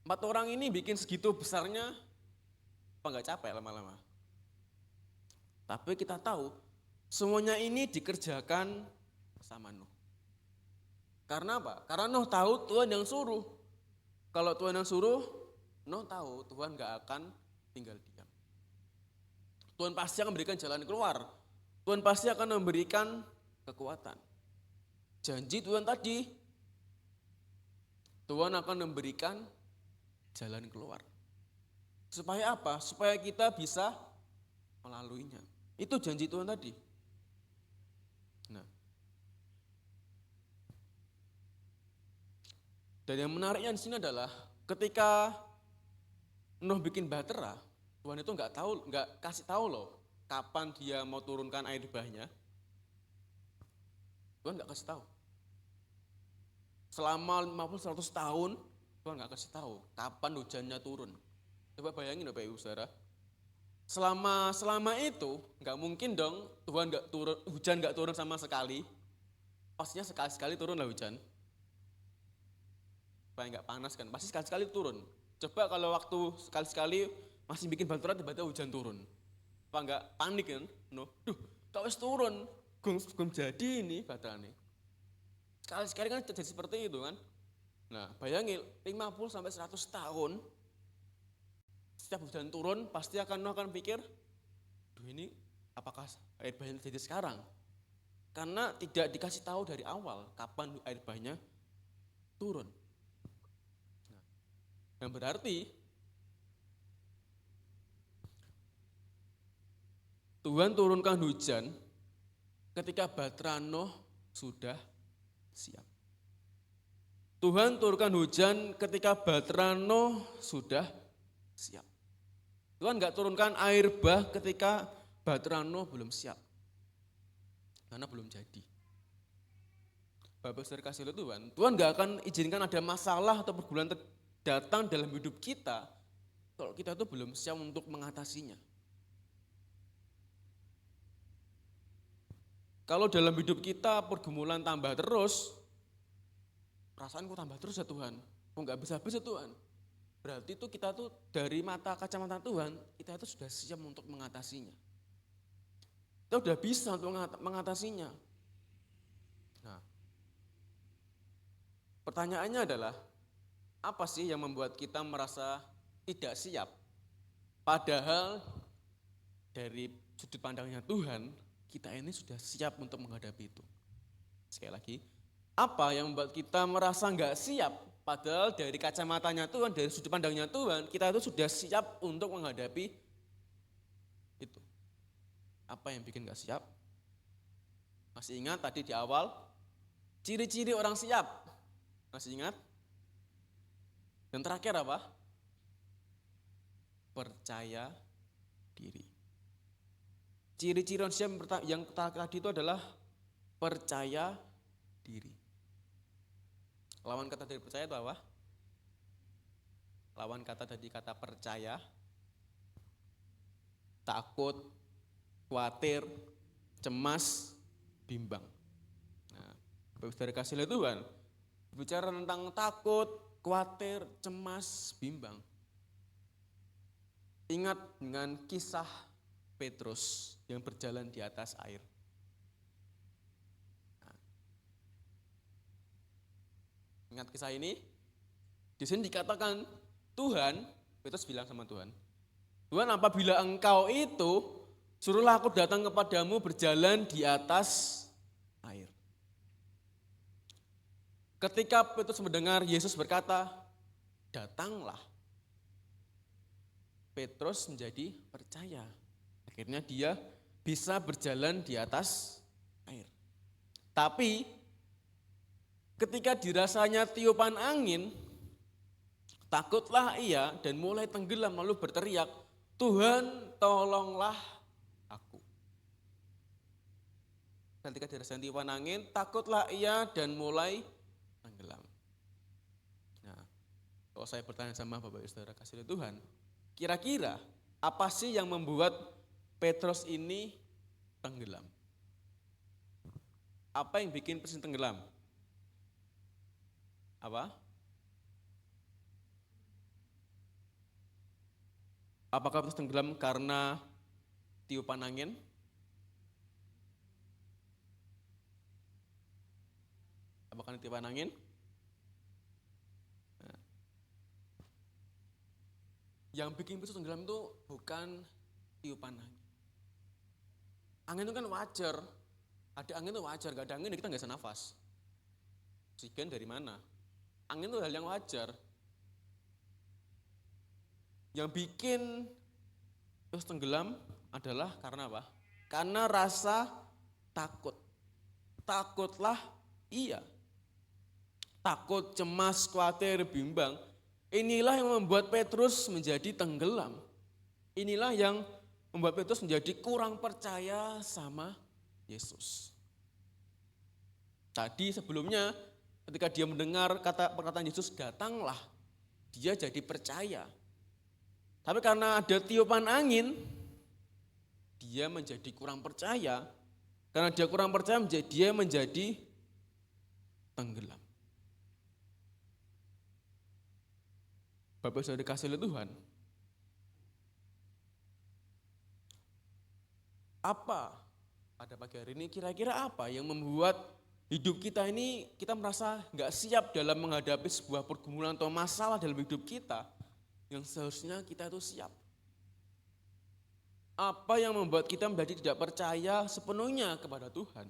4 orang ini bikin segitu besarnya, apa enggak capek lama-lama? Tapi kita tahu, semuanya ini dikerjakan sama Nuh. Karena apa? Karena Nuh tahu Tuhan yang suruh. Kalau Tuhan yang suruh, Nuh tahu Tuhan gak akan tinggal diam. Tuhan pasti akan memberikan jalan keluar. Tuhan pasti akan memberikan kekuatan. Janji Tuhan tadi, Tuhan akan memberikan jalan keluar. Supaya apa? Supaya kita bisa melaluinya. Itu janji Tuhan tadi. Nah, dan yang menariknya di sini adalah ketika Nuh bikin Batra, Tuhan itu nggak kasih tahu loh kapan dia mau turunkan air bahnya. Tuhan nggak kasih tahu. Selama 50-100 tahun Tuhan nggak kasih tahu kapan hujannya turun. Coba bayangin Bapak Ibu Saudara. Selama itu nggak mungkin dong Tuhan hujan nggak turun sama sekali. Pastinya sekali-sekali turun lah hujan. Supaya nggak panas kan, pasti sekali-sekali turun. Coba kalau waktu sekali-sekali masih bikin Batra tiba-tiba hujan turun. Apa nggak panik kan? Kok wis turun, gum jadi ini Batra nih. Sekali-sekali kan jadi seperti itu kan. Nah bayangin 50-100 tahun, setiap hujan turun pasti akan pikir, ini apakah air bah yang terjadi sekarang? Karena tidak dikasih tahu dari awal kapan air bahnya turun. Yang berarti Tuhan turunkan hujan ketika Batra Nuh sudah siap. Tuhan turunkan hujan ketika Batra Nuh sudah siap. Tuhan enggak turunkan air bah ketika Batra Nuh belum siap. Karena belum jadi. Bapak Saudara kasih Tuhan enggak akan izinkan ada masalah atau pergumulan datang dalam hidup kita kalau kita itu belum siap untuk mengatasinya. Kalau dalam hidup kita pergumulan tambah terus, perasaanku tambah terus ya Tuhan, kok nggak bisa-bisa Tuhan. berarti itu kita tuh dari kacamata Tuhan, kita itu sudah siap untuk mengatasinya. Kita sudah bisa untuk mengatasinya. Nah, pertanyaannya adalah, apa sih yang membuat kita merasa tidak siap? Padahal dari sudut pandangnya Tuhan, kita ini sudah siap untuk menghadapi itu. Sekali lagi, apa yang membuat kita merasa nggak siap? Padahal dari kacamatanya Tuhan, dari sudut pandangnya Tuhan, kita itu sudah siap untuk menghadapi itu. Apa yang bikin nggak siap? Masih ingat tadi di awal, ciri-ciri orang siap? Masih ingat? Dan terakhir apa? Percaya diri. Ciri-ciri orang siap yang tadi itu adalah percaya diri. Lawan kata dari percaya itu apa? Lawan kata dari kata percaya, takut, khawatir, cemas, bimbang. Nah, Bapak Saudara kasih oleh Tuhan, bicara tentang takut, khawatir, cemas, bimbang. Ingat dengan kisah Petrus yang berjalan di atas air. Nah, ingat kisah ini? Di sini dikatakan Tuhan, Petrus bilang sama Tuhan, Tuhan, apabila engkau itu, suruhlah aku datang kepadamu berjalan di atas air. Ketika Petrus mendengar Yesus berkata, datanglah, Petrus menjadi percaya. Akhirnya dia bisa berjalan di atas air. Tapi ketika dirasanya tiupan angin, takutlah ia dan mulai tenggelam lalu berteriak, Tuhan tolonglah aku. Ketika dirasanya tiupan angin, takutlah ia dan mulai tenggelam. Nah, kalau saya bertanya sama Bapak Ibu Saudara kasih oleh Tuhan, kira-kira apa sih yang membuat Petrus ini tenggelam? Apa yang bikin Petrus tenggelam? Apa? Apakah Petrus tenggelam karena tiupan angin? Apakah tiupan angin? Nah, yang bikin Petrus tenggelam itu bukan tiupan angin. Angin itu kan wajar, ada angin itu wajar, gak ada angin kita gak bisa nafas. Oksigen dari mana? Angin itu hal yang wajar. Yang bikin terus tenggelam adalah karena apa? Karena rasa takut. Takutlah iya. Takut, cemas, khawatir, bimbang. Inilah yang membuat Petrus menjadi tenggelam. Inilah yang membuat Petrus menjadi kurang percaya sama Yesus. Tadi sebelumnya ketika dia mendengar perkataan Yesus, datanglah, dia jadi percaya. Tapi karena ada tiupan angin, dia menjadi kurang percaya. Karena dia kurang percaya, dia menjadi tenggelam. Bapak Saudara dikasih oleh Tuhan, apa pada pagi hari ini kira-kira apa yang membuat hidup kita ini kita merasa gak siap dalam menghadapi sebuah pergumulan atau masalah dalam hidup kita yang seharusnya kita itu siap? Apa yang membuat kita menjadi tidak percaya sepenuhnya kepada Tuhan?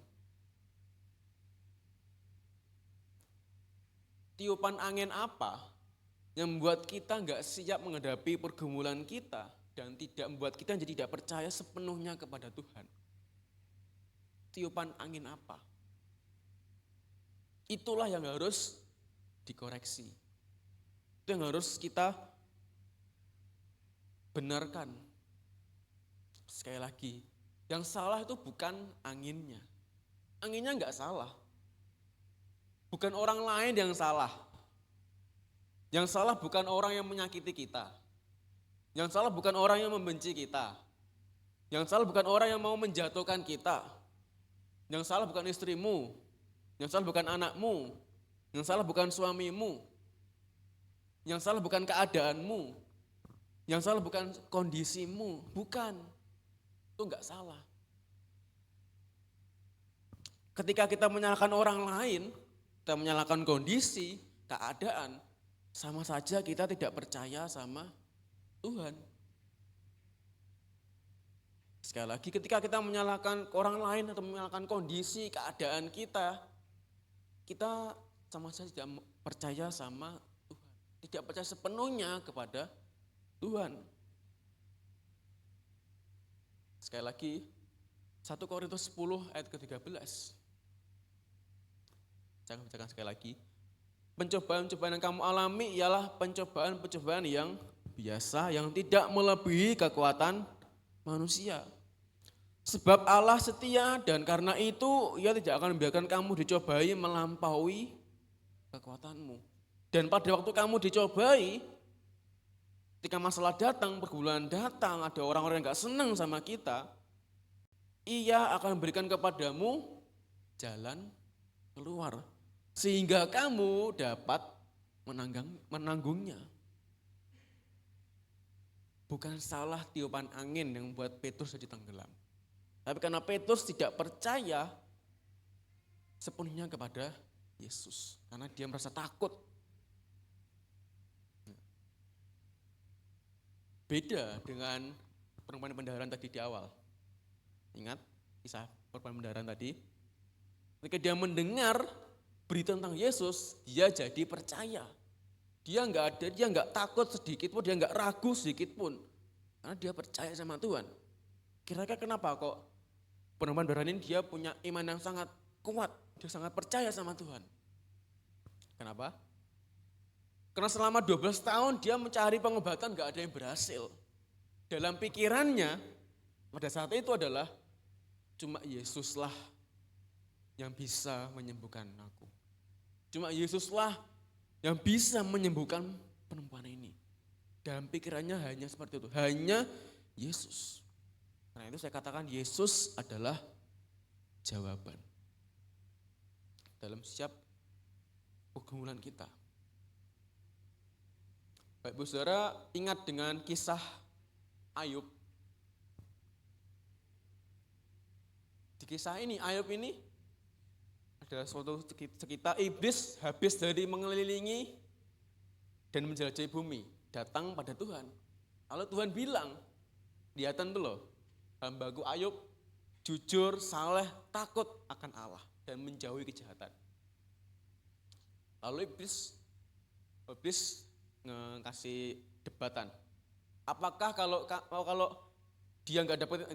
Tiupan angin apa yang membuat kita gak siap menghadapi pergumulan kita dan tidak membuat kita jadi tidak percaya sepenuhnya kepada Tuhan? Tiupan angin apa? Itulah yang harus dikoreksi. Itu yang harus kita benarkan. Sekali lagi, yang salah itu bukan anginnya. Anginnya enggak salah. Bukan orang lain yang salah. Yang salah bukan orang yang menyakiti kita. Yang salah bukan orang yang membenci kita. Yang salah bukan orang yang mau menjatuhkan kita. Yang salah bukan istrimu. Yang salah bukan anakmu. Yang salah bukan suamimu. Yang salah bukan keadaanmu, yang salah bukan kondisimu, bukan. Itu enggak salah. Ketika kita menyalahkan orang lain, kita menyalahkan kondisi, keadaan, sama saja kita tidak percaya sama Tuhan. Sekali lagi, ketika kita menyalahkan orang lain atau menyalahkan kondisi, keadaan kita sama saja tidak percaya sama Tuhan. Tidak percaya sepenuhnya kepada Tuhan. Sekali lagi, 1 Korintus 10 ayat ke-13. Saya akan bacakan sekali lagi. Pencobaan-pencobaan yang kamu alami ialah pencobaan-pencobaan yang biasa, yang tidak melebihi kekuatan manusia. Sebab Allah setia dan karena itu Ia tidak akan membiarkan kamu dicobai melampaui kekuatanmu. Dan pada waktu kamu dicobai, ketika masalah datang, pergumulan datang, ada orang-orang yang gak senang sama kita, Ia akan memberikan kepadamu jalan keluar. Sehingga kamu dapat menanggungnya. Bukan salah tiupan angin yang membuat Petrus jadi tenggelam. Tapi karena Petrus tidak percaya sepenuhnya kepada Yesus. Karena dia merasa takut. Beda dengan perempuan pendaharan tadi di awal. Ingat kisah perempuan pendaharan tadi? Ketika dia mendengar berita tentang Yesus, dia jadi percaya. Dia nggak takut sedikit pun, dia nggak ragu sedikit pun. Karena dia percaya sama Tuhan. Kira-kira kenapa kok perempuan pendaharan ini dia punya iman yang sangat kuat, dia sangat percaya sama Tuhan. Kenapa? Karena selama 12 tahun dia mencari pengobatan gak ada yang berhasil. Dalam pikirannya pada saat itu adalah cuma Yesuslah yang bisa menyembuhkan aku. Cuma Yesuslah yang bisa menyembuhkan perempuan ini. Dalam pikirannya hanya seperti itu, hanya Yesus. Karena itu saya katakan Yesus adalah jawaban dalam setiap pergumulan kita. Baik Ibu Saudara, ingat dengan kisah Ayub. Di kisah ini, Ayub ini adalah suatu cerita iblis habis dari mengelilingi dan menjelajahi bumi, datang pada Tuhan. Lalu Tuhan bilang, lihatan tuh loh, hambaku Ayub jujur, saleh, takut akan Allah dan menjauhi kejahatan. Lalu iblis ngasih debatan. Apakah kalau dia nggak dapat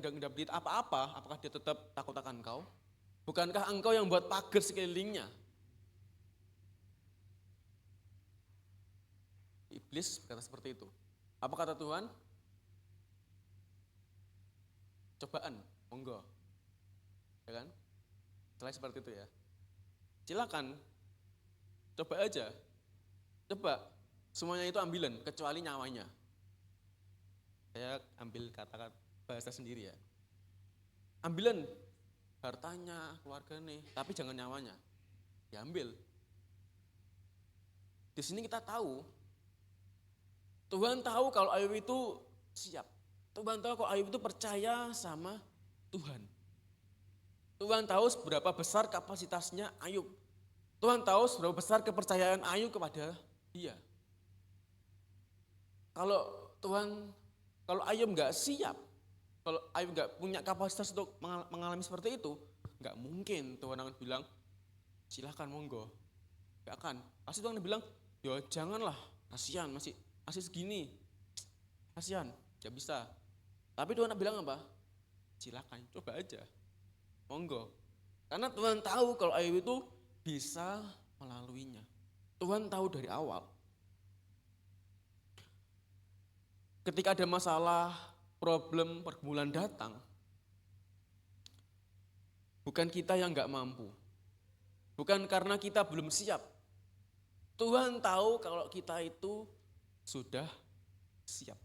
apa-apa, apakah dia tetap takut akan engkau? Bukankah engkau yang buat pagar sekelilingnya? Iblis berkata seperti itu. Apa kata Tuhan? Cobaan, monggo. Ya kan? Selain seperti itu ya. Silakan, coba aja. Coba, semuanya itu ambilan, kecuali nyawanya. Saya ambil kata-kata bahasa sendiri ya. Ambilan, hartanya, keluarganya, tapi jangan nyawanya. Diambil. Di sini kita tahu, Tuhan tahu kalau Ayub itu siap. Tuhan tahu kalau Ayub itu percaya sama Tuhan. Tuhan tahu seberapa besar kapasitasnya Ayub. Tuhan tahu seberapa besar kepercayaan Ayub kepada dia. Kalau Ayub nggak siap, kalau Ayub nggak punya kapasitas untuk mengalami seperti itu, nggak mungkin Tuhan akan bilang, silahkan monggo. Nggak akan. Pasti Tuhan akan bilang, ya janganlah, kasihan masih segini, kasihan, nggak bisa. Tapi Tuhan bilang apa? Silahkan, coba aja, monggo. Karena Tuhan tahu kalau Ayub itu bisa melaluinya. Tuhan tahu dari awal. Ketika ada masalah, problem, pergumulan datang, bukan kita yang nggak mampu, bukan karena kita belum siap. Tuhan tahu kalau kita itu sudah siap.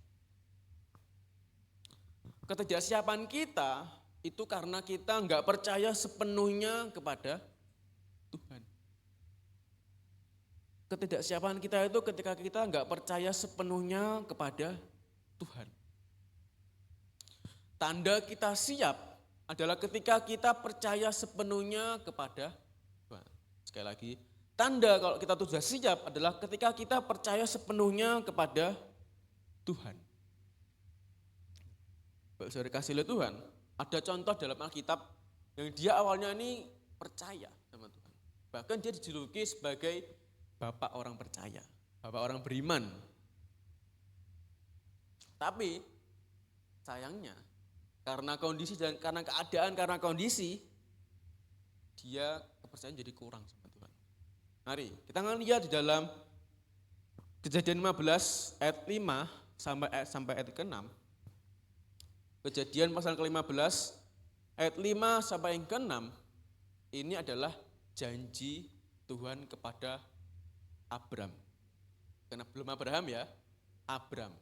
Ketidaksiapan kita itu karena kita nggak percaya sepenuhnya kepada Tuhan. Ketidaksiapan kita itu ketika kita nggak percaya sepenuhnya kepada Tuhan. Tanda kita siap adalah ketika kita percaya sepenuhnya kepada Tuhan. Sekali lagi, tanda kalau kita sudah siap adalah ketika kita percaya sepenuhnya kepada Tuhan. Bapak saudara kasih oleh Tuhan, ada contoh dalam Alkitab yang dia awalnya ini percaya sama Tuhan. Bahkan dia dijuluki sebagai bapak orang percaya, bapak orang beriman. Tapi sayangnya karena kondisi dan karena keadaan, karena kondisi, dia kepercayaan jadi kurang sama Tuhan. Mari kita akan lihat di dalam Kejadian 15 ayat 5 sampai ayat ke-6. Kejadian pasal ke-15 ayat 5 sampai yang ke-6 ini adalah janji Tuhan kepada Abram. Karena belum Abraham ya, Abram.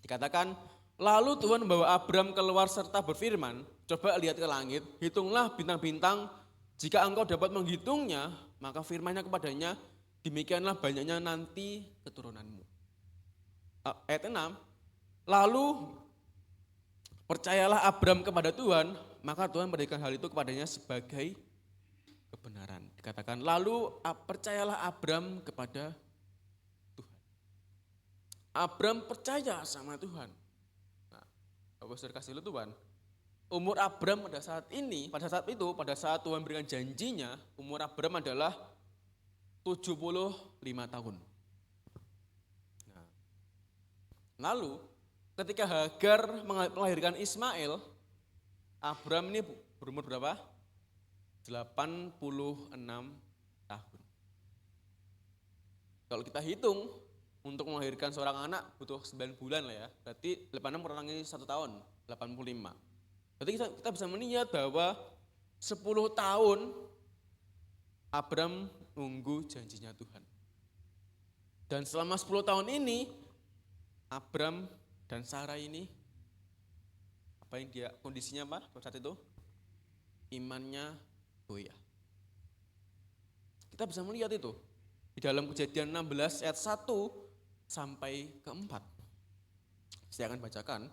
Dikatakan, lalu Tuhan membawa Abram keluar serta berfirman, coba lihat ke langit, hitunglah bintang-bintang, jika engkau dapat menghitungnya, maka firman-Nya kepadanya, demikianlah banyaknya nanti keturunanmu. Ayat 6, lalu percayalah Abram kepada Tuhan, maka Tuhan memberikan hal itu kepadanya sebagai kebenaran. Dikatakan, lalu percayalah Abram kepada Tuhan. Abram percaya sama Tuhan. Nah, Bapak saudara kasih oleh Tuhan, umur Abram pada saat saat Tuhan berikan janjinya, umur Abram adalah 75 tahun. Nah, lalu ketika Hagar melahirkan Ismail, Abram ini berumur berapa? 86 tahun. Kalau kita hitung, untuk melahirkan seorang anak butuh 9 bulan lah ya. Berarti 86 kurangi 1 tahun, 85. Berarti kita bisa melihat bahwa 10 tahun Abram nunggu janjinya Tuhan. Dan selama 10 tahun ini, Abram dan Sarah ini, apa yang dia kondisinya apa pada saat itu? Imannya goyah. Kita bisa melihat itu di dalam Kejadian 16 ayat 1 sampai ke 4. Saya akan bacakan.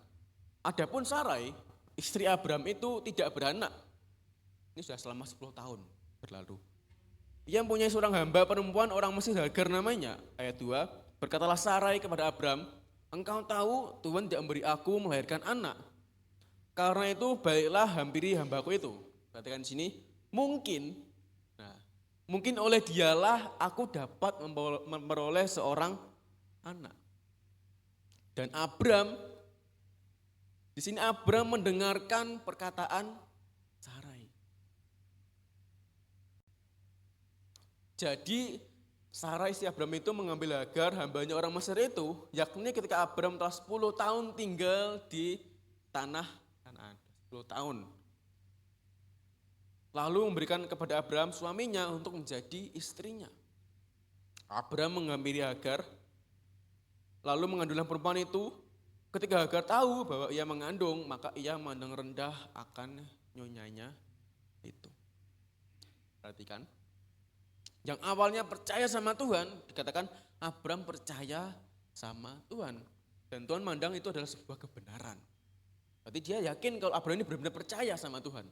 Adapun Sarai, istri Abram itu tidak beranak. Ini sudah selama 10 tahun berlalu. Ia mempunyai seorang hamba perempuan orang Mesir, Hagar namanya. Ayat 2, berkatalah Sarai kepada Abram, engkau tahu Tuhan tidak memberi aku melahirkan anak. Karena itu baiklah hampiri hambaku itu. Perhatikan di sini, mungkin oleh dialah aku dapat memperoleh seorang anak. Dan di sini Abram mendengarkan perkataan Sarai. Jadi Sarai si Abram itu mengambil Hagar, hambanya orang Mesir itu, yakni ketika Abram telah 10 tahun tinggal di tanah Kanaan, 10 tahun. Lalu memberikan kepada Abram suaminya untuk menjadi istrinya. Abram mengambil Hagar, lalu mengandunglah perempuan itu. Ketika Hagar tahu bahwa ia mengandung, maka ia memandang rendah akan nyonyanya itu. Perhatikan. Yang awalnya percaya sama Tuhan, dikatakan Abram percaya sama Tuhan. Dan Tuhan mandang itu adalah sebuah kebenaran. Berarti dia yakin kalau Abram ini benar-benar percaya sama Tuhan.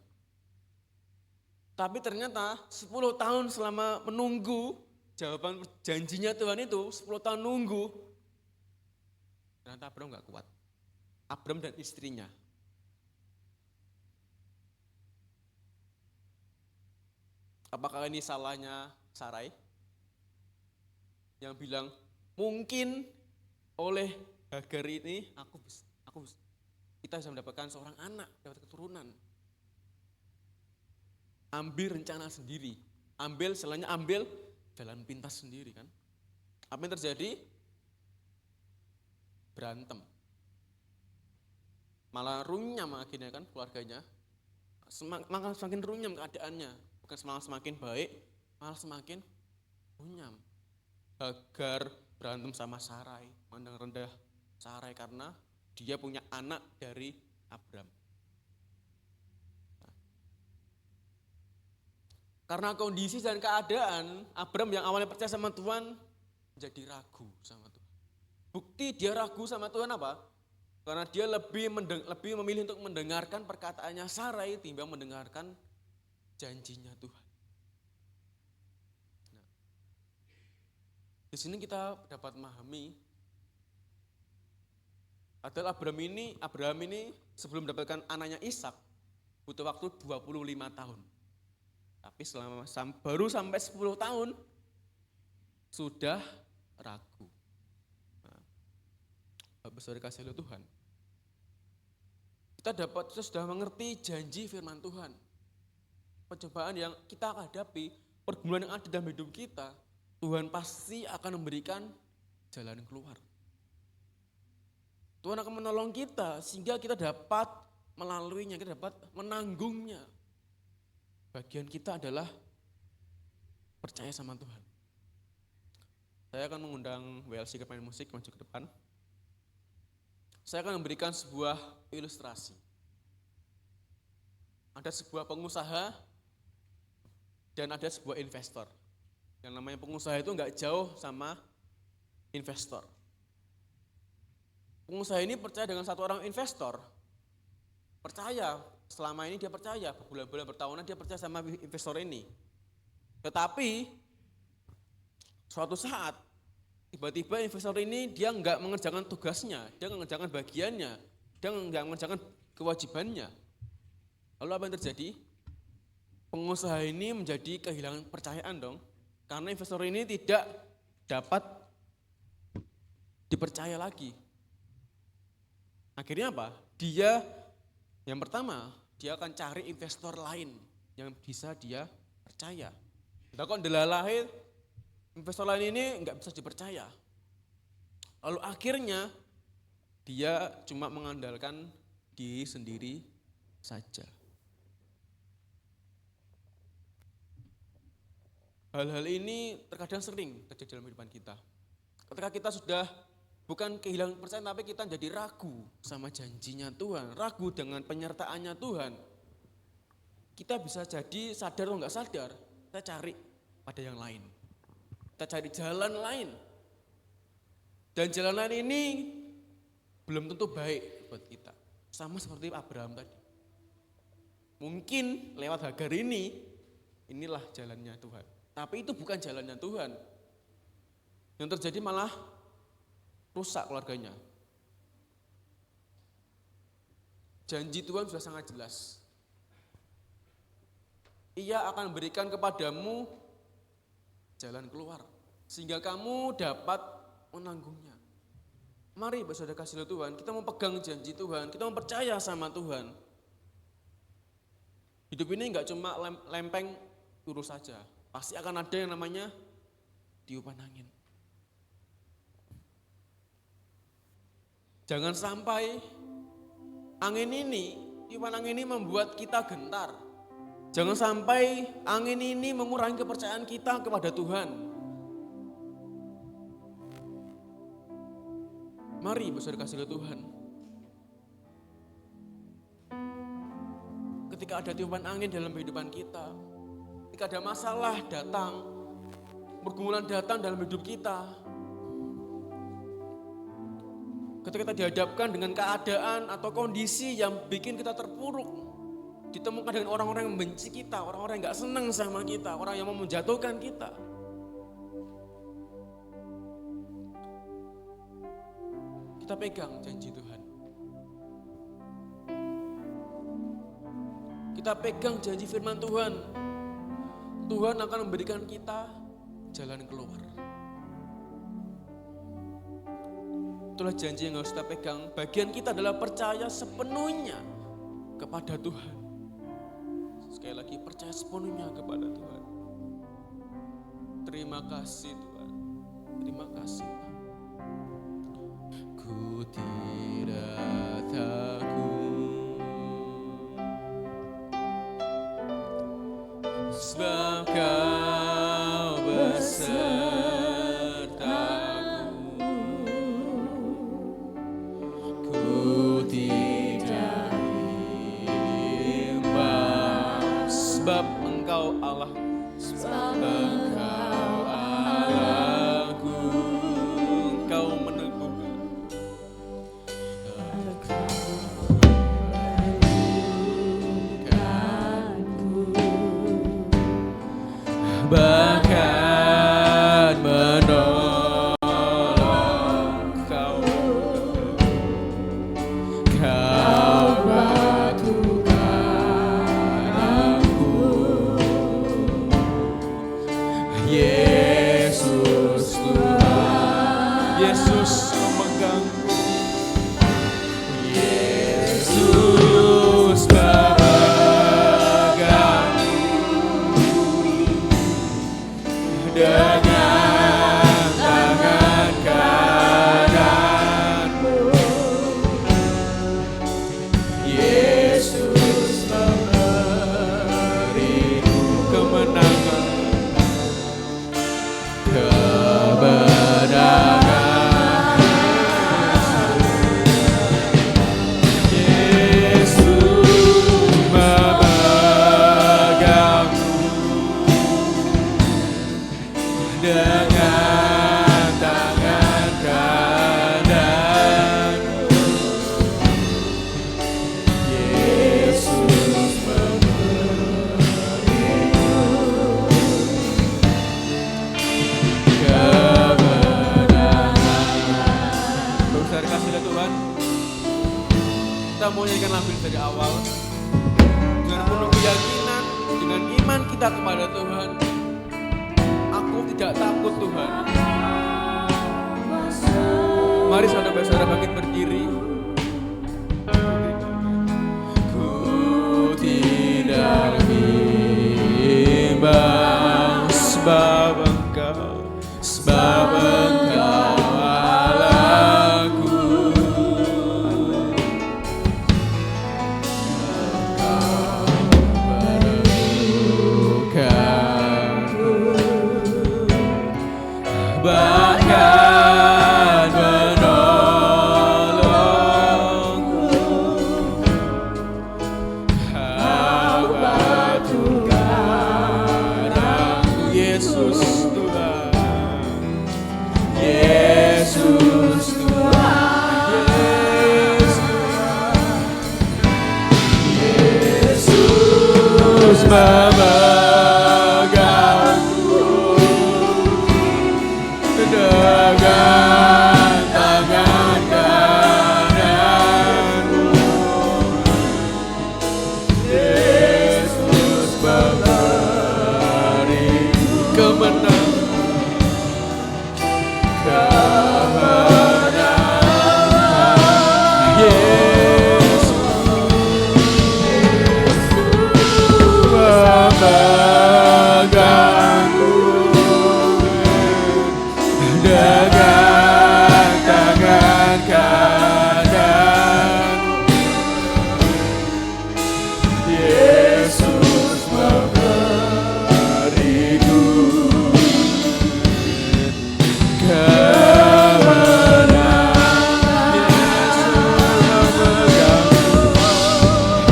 Tapi ternyata 10 tahun selama menunggu jawaban janjinya Tuhan itu, 10 tahun nunggu, ternyata Abram gak kuat. Abram dan istrinya. Apakah ini salahnya Sarai? Yang bilang, mungkin oleh Hagar ini kita bisa mendapatkan seorang anak, dapat keturunan. Ambil rencana sendiri, ambil jalan pintas sendiri kan. Apa yang terjadi? Berantem. Malah runyam akhirnya kan keluarganya. Semakin runyam keadaannya, bukan semakin baik, malah semakin runyam. Hagar berantem sama Sarai, mandang rendah Sarai karena dia punya anak dari Abram. Karena kondisi dan keadaan, Abraham yang awalnya percaya sama Tuhan jadi ragu sama Tuhan. Bukti dia ragu sama Tuhan apa? Karena dia lebih memilih untuk mendengarkan perkataannya Sarai timbang mendengarkan janjinya Tuhan. Nah, di sini kita dapat memahami adalah Abraham ini sebelum mendapatkan anaknya Ishak butuh waktu 25 tahun. Tapi baru sampai 10 tahun sudah ragu. Bapak Saudara kasih oleh Tuhan. Kita sudah mengerti janji firman Tuhan. Pencobaan yang kita hadapi, pergumulan yang ada dalam hidup kita, Tuhan pasti akan memberikan jalan keluar. Tuhan akan menolong kita sehingga kita dapat melaluinya, kita dapat menanggungnya. Bagian kita adalah percaya sama Tuhan. Saya akan mengundang WLC ke pemain musik maju ke depan. Saya akan memberikan sebuah ilustrasi. Ada sebuah pengusaha dan ada sebuah investor. Yang namanya pengusaha itu enggak jauh sama investor. Pengusaha ini percaya dengan satu orang investor. Percaya, selama ini dia percaya, berbulan-bulan bertahunan dia percaya sama investor ini. Tetapi suatu saat tiba-tiba investor ini dia enggak mengerjakan tugasnya, dia enggak mengerjakan bagiannya, dia enggak mengerjakan kewajibannya. Lalu apa yang terjadi? Pengusaha ini menjadi kehilangan kepercayaan dong, karena investor ini tidak dapat dipercaya lagi. Akhirnya apa? Yang pertama, dia akan cari investor lain yang bisa dia percaya. Nah, kok lahir investor lain ini nggak bisa dipercaya. Lalu akhirnya dia cuma mengandalkan diri sendiri saja. Hal-hal ini terkadang sering terjadi dalam kehidupan kita. Ketika kita sudah bukan kehilangan kepercayaan, tapi kita jadi ragu sama janjinya Tuhan, ragu dengan penyertaannya Tuhan. Kita bisa jadi sadar atau enggak sadar, kita cari pada yang lain. Kita cari jalan lain. Dan jalan lain ini belum tentu baik buat kita. Sama seperti Abraham tadi. Mungkin lewat Hagar inilah jalannya Tuhan. Tapi itu bukan jalannya Tuhan. Yang terjadi malah rusak keluarganya. Janji Tuhan sudah sangat jelas. Ia akan memberikan kepadamu jalan keluar, sehingga kamu dapat menanggungnya. Mari bersaudara kasih Tuhan, kita mau pegang janji Tuhan, kita mau percaya sama Tuhan. Hidup ini enggak cuma lempeng lurus saja, pasti akan ada yang namanya tiupan angin. Jangan sampai tiupan angin ini membuat kita gentar. Jangan sampai angin ini mengurangi kepercayaan kita kepada Tuhan. Mari bersaudara kasih Tuhan. Ketika ada tiupan angin dalam kehidupan kita, ketika ada masalah datang, pergumulan datang dalam hidup kita, ketika kita dihadapkan dengan keadaan atau kondisi yang bikin kita terpuruk, ditemukan dengan orang-orang yang membenci kita, orang-orang yang gak senang sama kita, orang yang mau menjatuhkan kita. Kita pegang janji Tuhan. Kita pegang janji firman Tuhan. Tuhan akan memberikan kita jalan keluar. Itulah janji yang harus kita pegang. Bagian kita adalah percaya sepenuhnya kepada Tuhan. Sekali lagi, percaya sepenuhnya kepada Tuhan. Terima kasih Tuhan. Terima kasih. Ku tidak takut, sebab Kau besertaku. Ku tidak bimbang, sebab Engkau Allah Engkau Allahku, Engkau meneguhkan. Bahkan menolong kau batukan aku. Yesus Tuhan, Yesus memegangku. Yesus dengan tangan kananmu. Yesus memberiku kemenangan, kemenangan. Yesus memegangku dengan tangan kananmu. Yesus memberiku kemenangan. Besar kasih Tuhan, kita mau nyanyikan lagu ini dari awal dengan penuh keyakinan, dengan iman kita kepada Tuhan. Aku tidak takut Tuhan. Mari saudara-saudara bangkit berdiri. Ku tidak bimbang sebab Engkau Allahku. Bahkan menolongku, batukan aku. Yesus Tuhan, Yesus Tuhan, Yesus memegangku dengan tangan kananmu. Yesus memberiku kemenangan, kemenangan. Yesus memegangku dengan tangan kanan. Yesus memberiku kemenangan.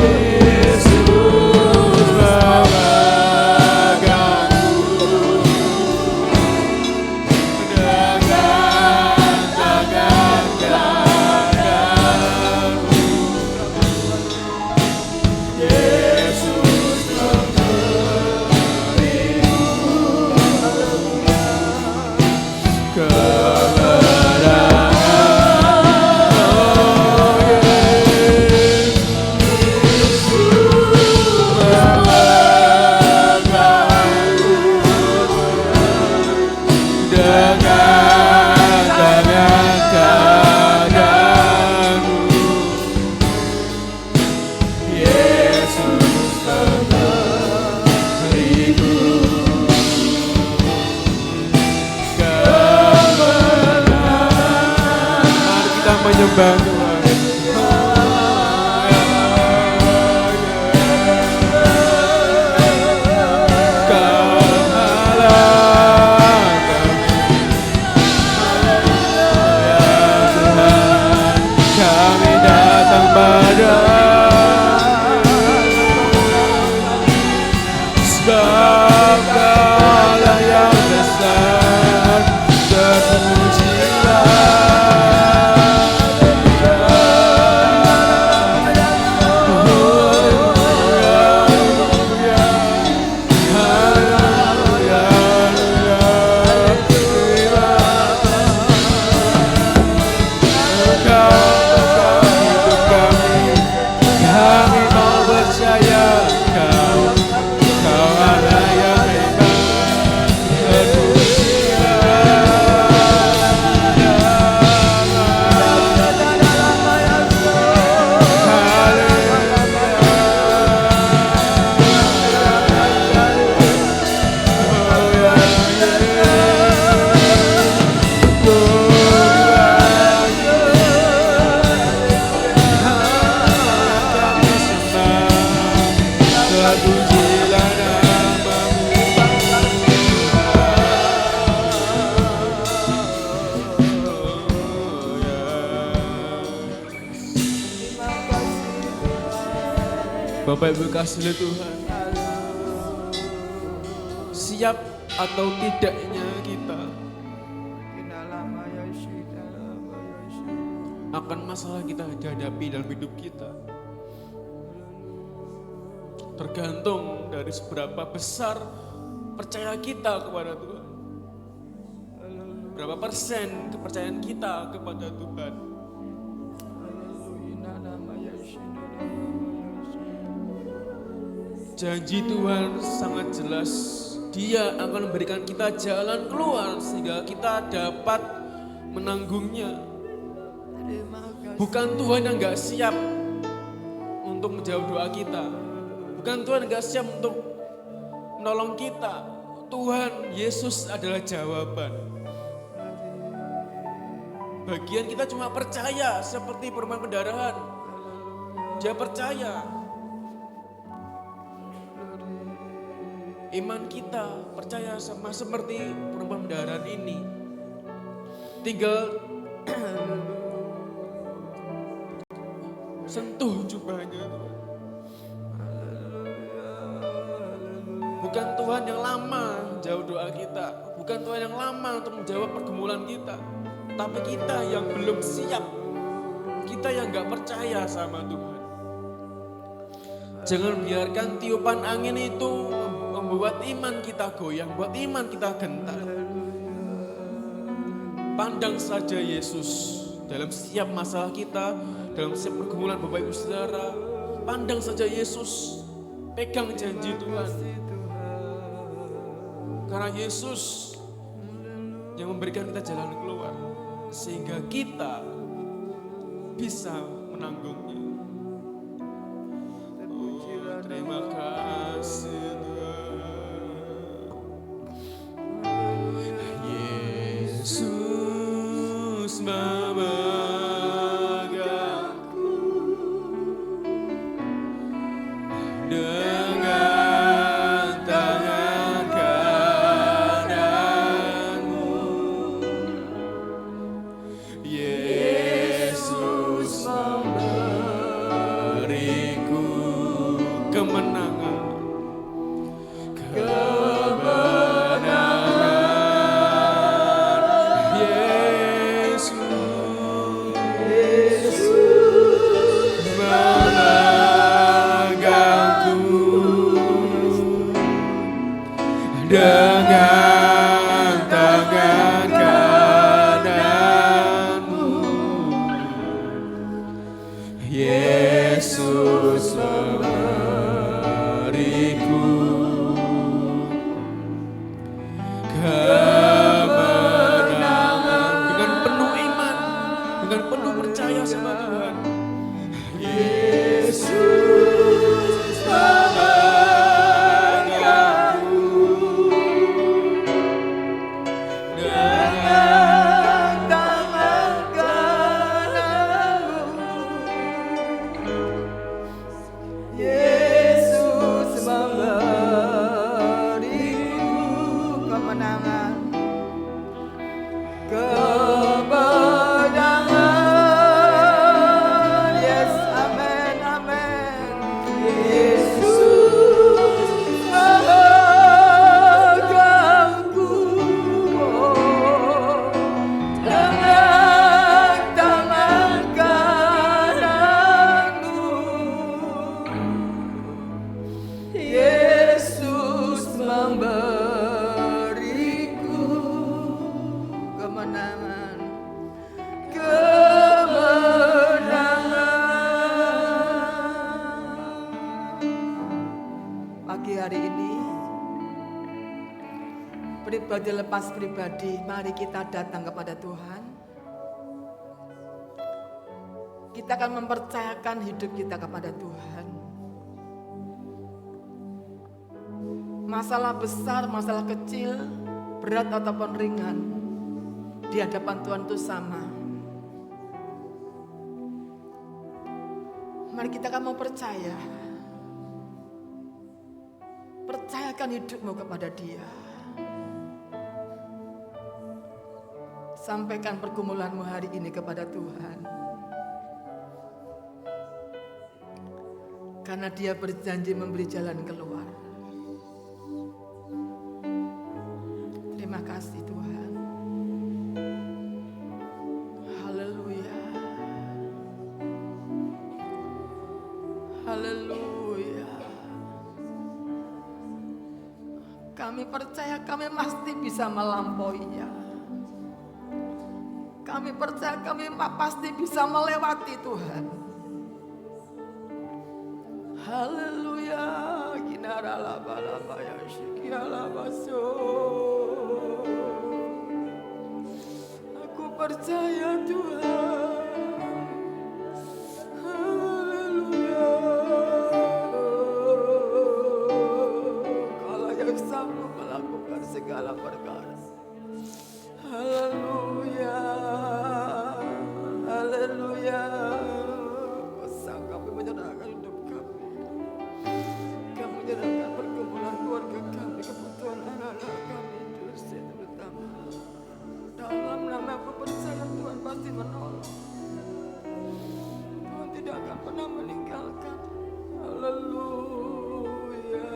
Yesus memegangku dengan tangan kananmu. Yesus Terpujilah namamu. Bapak Ibu kasih Tuhan, siap atau tidaknya kita akan masalah kita hadapi dalam hidup kita tergantung dari seberapa besar percaya kita kepada Tuhan, berapa persen kepercayaan kita kepada Tuhan. Janji Tuhan sangat jelas, Dia akan memberikan kita jalan keluar sehingga kita dapat menanggungnya. Bukan Tuhan yang gak siap untuk menjawab doa kita, bukan Tuhan yang gak siap untuk menolong kita. Tuhan Yesus adalah jawaban. Bagian kita cuma percaya seperti perempuan pendarahan. Dia percaya. Iman kita percaya sama seperti perempuan pendarahan ini. Tinggal sentuh jubahnya. Bukan Tuhan yang lama jauh doa kita, bukan Tuhan yang lama untuk menjawab pergumulan kita, tapi kita yang belum siap, kita yang gak percaya sama Tuhan. Jangan biarkan tiupan angin itu membuat iman kita goyang, membuat iman kita gentar. Pandang saja Yesus dalam setiap masalah kita, dalam setiap pergumulan Bapak Ibu Saudara. Pandang saja Yesus, pegang janji Tuhan. Karena Yesus yang memberikan kita jalan keluar, sehingga kita bisa menanggungnya. Oh, terima kasih Tuhan. Yesus memegangku dengan tangan kananmu. Yesus memberiku kemenangan. Dengan tangan kananmu, Yesus memberiku kemenangan. Dengan penuh iman, dengan penuh percaya sama Tuhan, Yesus pribadi lepas pribadi, mari kita datang kepada Tuhan. Kita akan mempercayakan hidup kita kepada Tuhan. Masalah besar, masalah kecil, berat ataupun ringan, di hadapan Tuhan itu sama. Mari kita akan mau percaya Percayakan hidupmu kepada Dia. Sampaikan pergumulanmu hari ini kepada Tuhan. Karena Dia berjanji memberi jalan keluar. Terima kasih Tuhan. Haleluya. Haleluya. Kami percaya kami pasti bisa melampauinya. Kami percaya kami pasti bisa melewati Tuhan. Haleluya. Ginaralaba ya shikialabaso. Aku percaya Tuhan. Haleluya. Kalau yang sanggup melakukan segala perkara. Haleluya. Haleluya. Sang kami menyerahkan hidup kami. Kami menyerahkan pergumulan keluarga kami, kebutuhan anak-anak kami, dosa terutama. Dalam nama aku percaya Tuhan pasti menolong. Tuhan tidak akan pernah meninggalkan. Haleluya.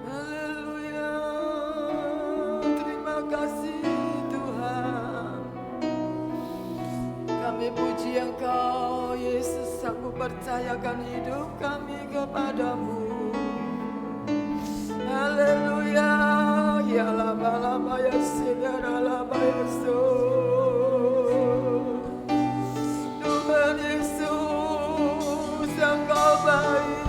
Haleluya. Terima kasih Tuhan. Kami puji Engkau Yesus. Aku percayakan hidup kami kepadamu. Haleluya. Ya lama-lama ya segera lama ya so. Tuhan Yesus Engkau baik.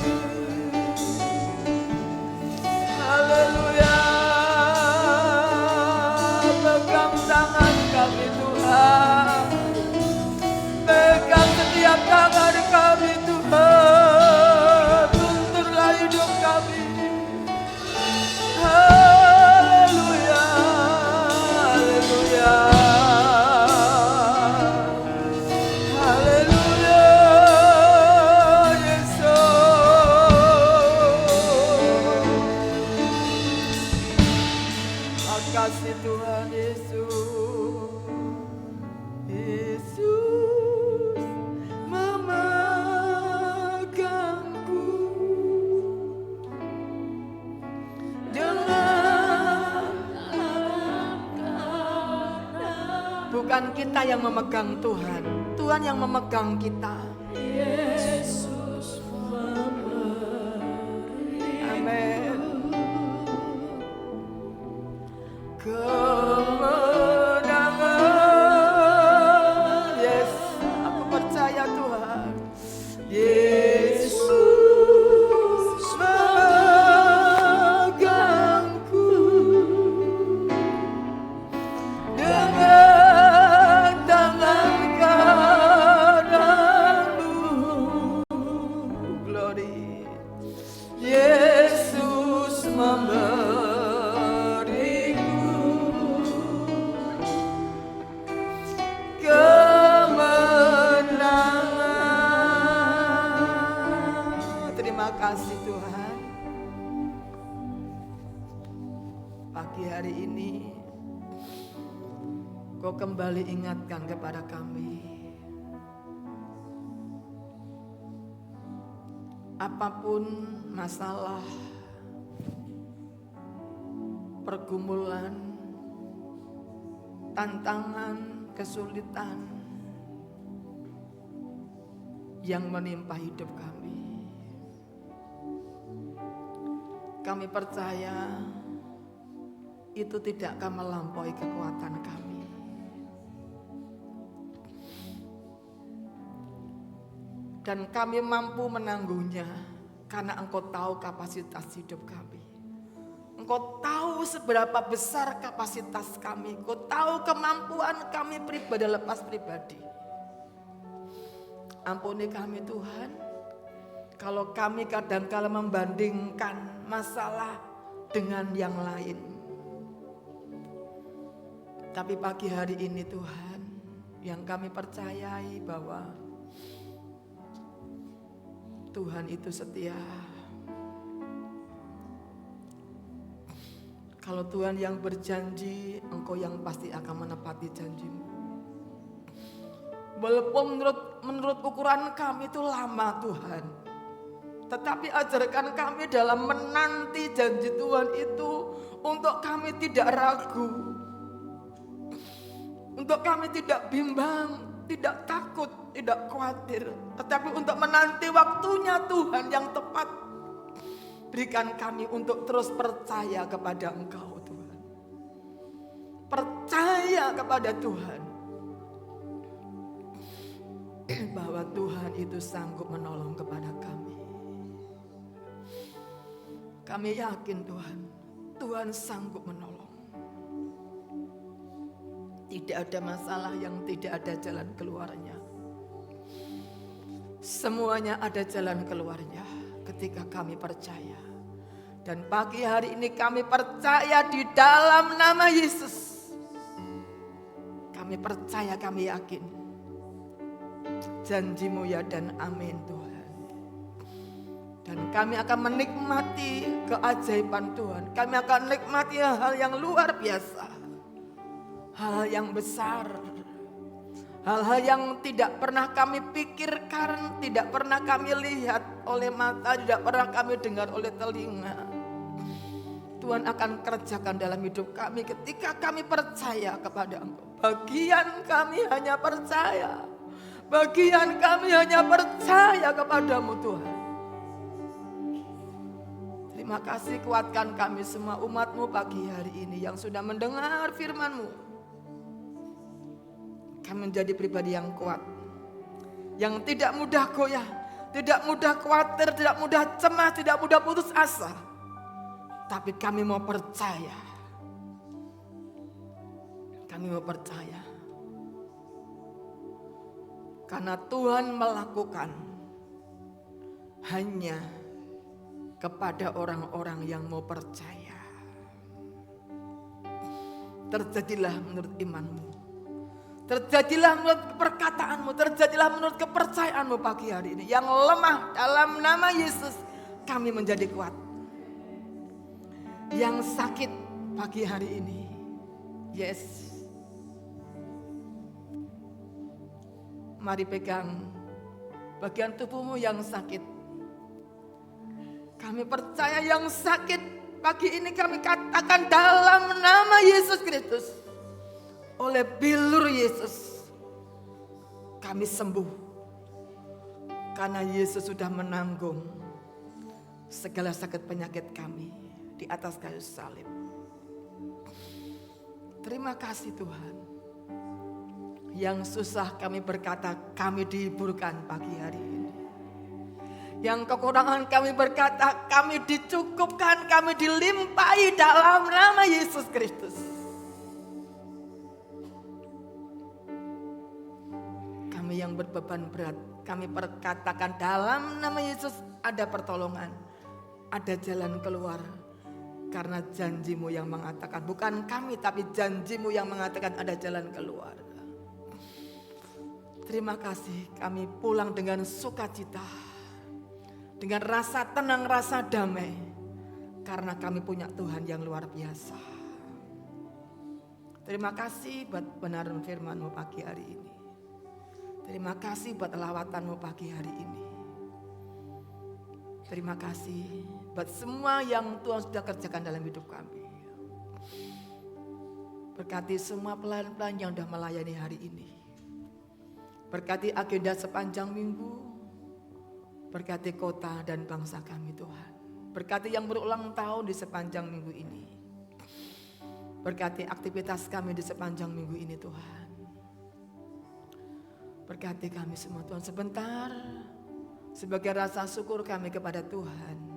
Haleluya. Pegang tangan kami Tuhan. Pegang setiap tangan kami Tuhan. Tunturlah hidup kami. Haleluya. Haleluya. Haleluya. Yesus. Makasih Tuhan Yesus. Yesus memegangku dengan bukan kita yang memegang Tuhan, Tuhan yang memegang kita. Yesus Amin. Kemenangan. Yes, aku percaya Tuhan. Yesus memegangku dengan tangan kananmu. Glory. Yesus kemenangan. Terima kasih Tuhan. Pagi hari ini Kau kembali ingatkan kepada kami. Apapun masalah, pergumulan, tantangan, kesulitan yang menimpa hidup kami percaya itu tidak akan melampaui kekuatan kami. Dan kami mampu menanggungnya karena Engkau tahu kapasitas hidup kami. Engkau tahu seberapa besar kapasitas kami. Engkau tahu kemampuan kami pribadi lepas pribadi. Ampuni kami Tuhan, kalau kami kadang-kala membandingkan masalah dengan yang lain. Tapi pagi hari ini Tuhan, yang kami percayai bahwa Tuhan itu setia. Kalau Tuhan yang berjanji, Engkau yang pasti akan menepati janjimu. Walaupun menurut ukuran kami itu lama Tuhan, tetapi ajarkan kami dalam menanti janji Tuhan itu untuk kami tidak ragu, untuk kami tidak bimbang, tidak takut, tidak khawatir, tetapi untuk menanti waktunya Tuhan yang tepat. Berikan kami untuk terus percaya kepada Engkau Tuhan. Percaya kepada Tuhan. Bahwa Tuhan itu sanggup menolong kepada kami. Kami yakin Tuhan sanggup menolong. Tidak ada masalah yang tidak ada jalan keluarnya. Semuanya ada jalan keluarnya ketika kami percaya. Dan pagi hari ini kami percaya di dalam nama Yesus. Kami percaya, kami yakin. Janji-Mu ya dan amin Tuhan. Dan kami akan menikmati keajaiban Tuhan. Kami akan menikmati hal yang luar biasa. Hal yang besar. Hal-hal yang tidak pernah kami pikirkan, tidak pernah kami lihat oleh mata, tidak pernah kami dengar oleh telinga. Tuhan akan kerjakan dalam hidup kami ketika kami percaya kepada Engkau. Bagian kami hanya percaya. Bagian kami hanya percaya kepadamu Tuhan. Terima kasih, kuatkan kami semua umat-Mu pagi hari ini yang sudah mendengar firman-Mu. Kami menjadi pribadi yang kuat, yang tidak mudah goyah, tidak mudah khawatir, tidak mudah cemas, tidak mudah putus asa. Tapi kami mau percaya. Kami mau percaya. Karena Tuhan melakukan hanya kepada orang-orang yang mau percaya. Terjadilah menurut iman-Mu. Terjadilah menurut perkataanmu, terjadilah menurut kepercayaanmu pagi hari ini. Yang lemah dalam nama Yesus kami menjadi kuat. Yang sakit pagi hari ini, yes, mari pegang bagian tubuhmu yang sakit. Kami percaya yang sakit pagi ini kami katakan dalam nama Yesus Kristus. Oleh bilur Yesus kami sembuh. Karena Yesus sudah menanggung segala sakit penyakit kami di atas kayu salib. Terima kasih Tuhan. Yang susah kami berkata kami dihiburkan pagi hari ini. Yang kekurangan kami berkata kami dicukupkan, kami dilimpahi dalam nama Yesus Kristus. Kami yang berbeban berat, kami perkatakan dalam nama Yesus ada pertolongan, ada jalan keluar. Karena janji-Mu yang mengatakan, bukan kami tapi janji-Mu yang mengatakan ada jalan keluar. Terima kasih, kami pulang dengan sukacita, dengan rasa tenang, rasa damai. Karena kami punya Tuhan yang luar biasa. Terima kasih buat kebenaran firman-Mu pagi hari ini. Terima kasih buat lawatan-Mu pagi hari ini. Terima kasih buat semua yang Tuhan sudah kerjakan dalam hidup kami. Berkati semua pelayan-pelayan yang sudah melayani hari ini. Berkati agenda sepanjang minggu. Berkati kota dan bangsa kami Tuhan. Berkati yang berulang tahun di sepanjang minggu ini. Berkati aktivitas kami di sepanjang minggu ini Tuhan. Berkati kami semua Tuhan sebentar. Sebagai rasa syukur kami kepada Tuhan.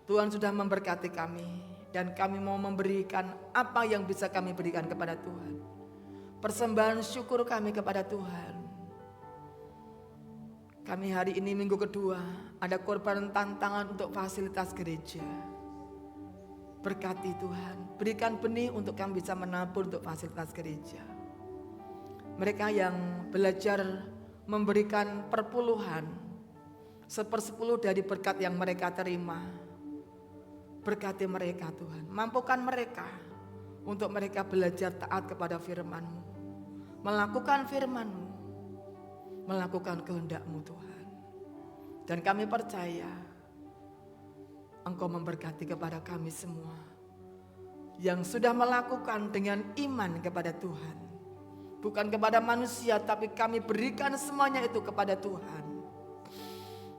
Tuhan sudah memberkati kami. Dan kami mau memberikan apa yang bisa kami berikan kepada Tuhan. Persembahan syukur kami kepada Tuhan. Kami hari ini minggu kedua. Ada korban tantangan untuk fasilitas gereja. Berkati Tuhan. Berikan benih untuk kami bisa menabur untuk fasilitas gereja. Mereka yang belajar memberikan perpuluhan 1/10 dari berkat yang mereka terima. Berkati mereka Tuhan, mampukan mereka untuk mereka belajar taat kepada firman-Mu, melakukan firman-Mu, melakukan kehendak-Mu Tuhan. Dan kami percaya Engkau memberkati kepada kami semua yang sudah melakukan dengan iman kepada Tuhan. Bukan kepada manusia, tapi kami berikan semuanya itu kepada Tuhan.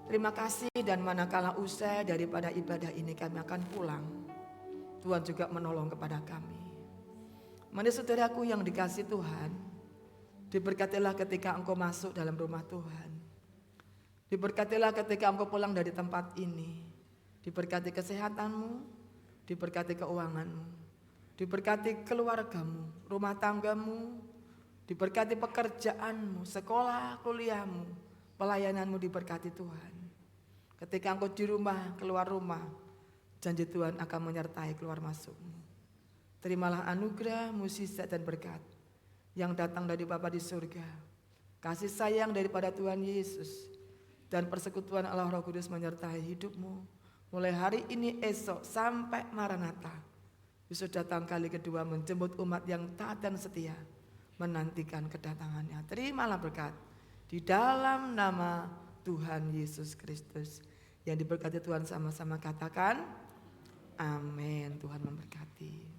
Terima kasih, dan manakala usai daripada ibadah ini kami akan pulang, Tuhan juga menolong kepada kami. Mari saudaraku yang dikasih Tuhan, diberkatilah ketika engkau masuk dalam rumah Tuhan. Diberkatilah ketika engkau pulang dari tempat ini. Diberkati kesehatanmu, diberkati keuanganmu, diberkati keluargamu, rumah tanggamu, diberkati pekerjaanmu, sekolah, kuliahmu, pelayananmu diberkati Tuhan. Ketika engkau di rumah, keluar rumah, janji Tuhan akan menyertai keluar masukmu. Terimalah anugerah, mukjizat dan berkat yang datang dari Bapa di surga, kasih sayang daripada Tuhan Yesus, dan persekutuan Allah Roh Kudus menyertai hidupmu mulai hari ini, esok, sampai Maranatha. Yesus datang kali kedua menjemput umat yang taat dan setia, menantikan kedatangannya. Terimalah berkat di dalam nama Tuhan Yesus Kristus. Yang diberkati Tuhan sama-sama katakan amin. Tuhan memberkati.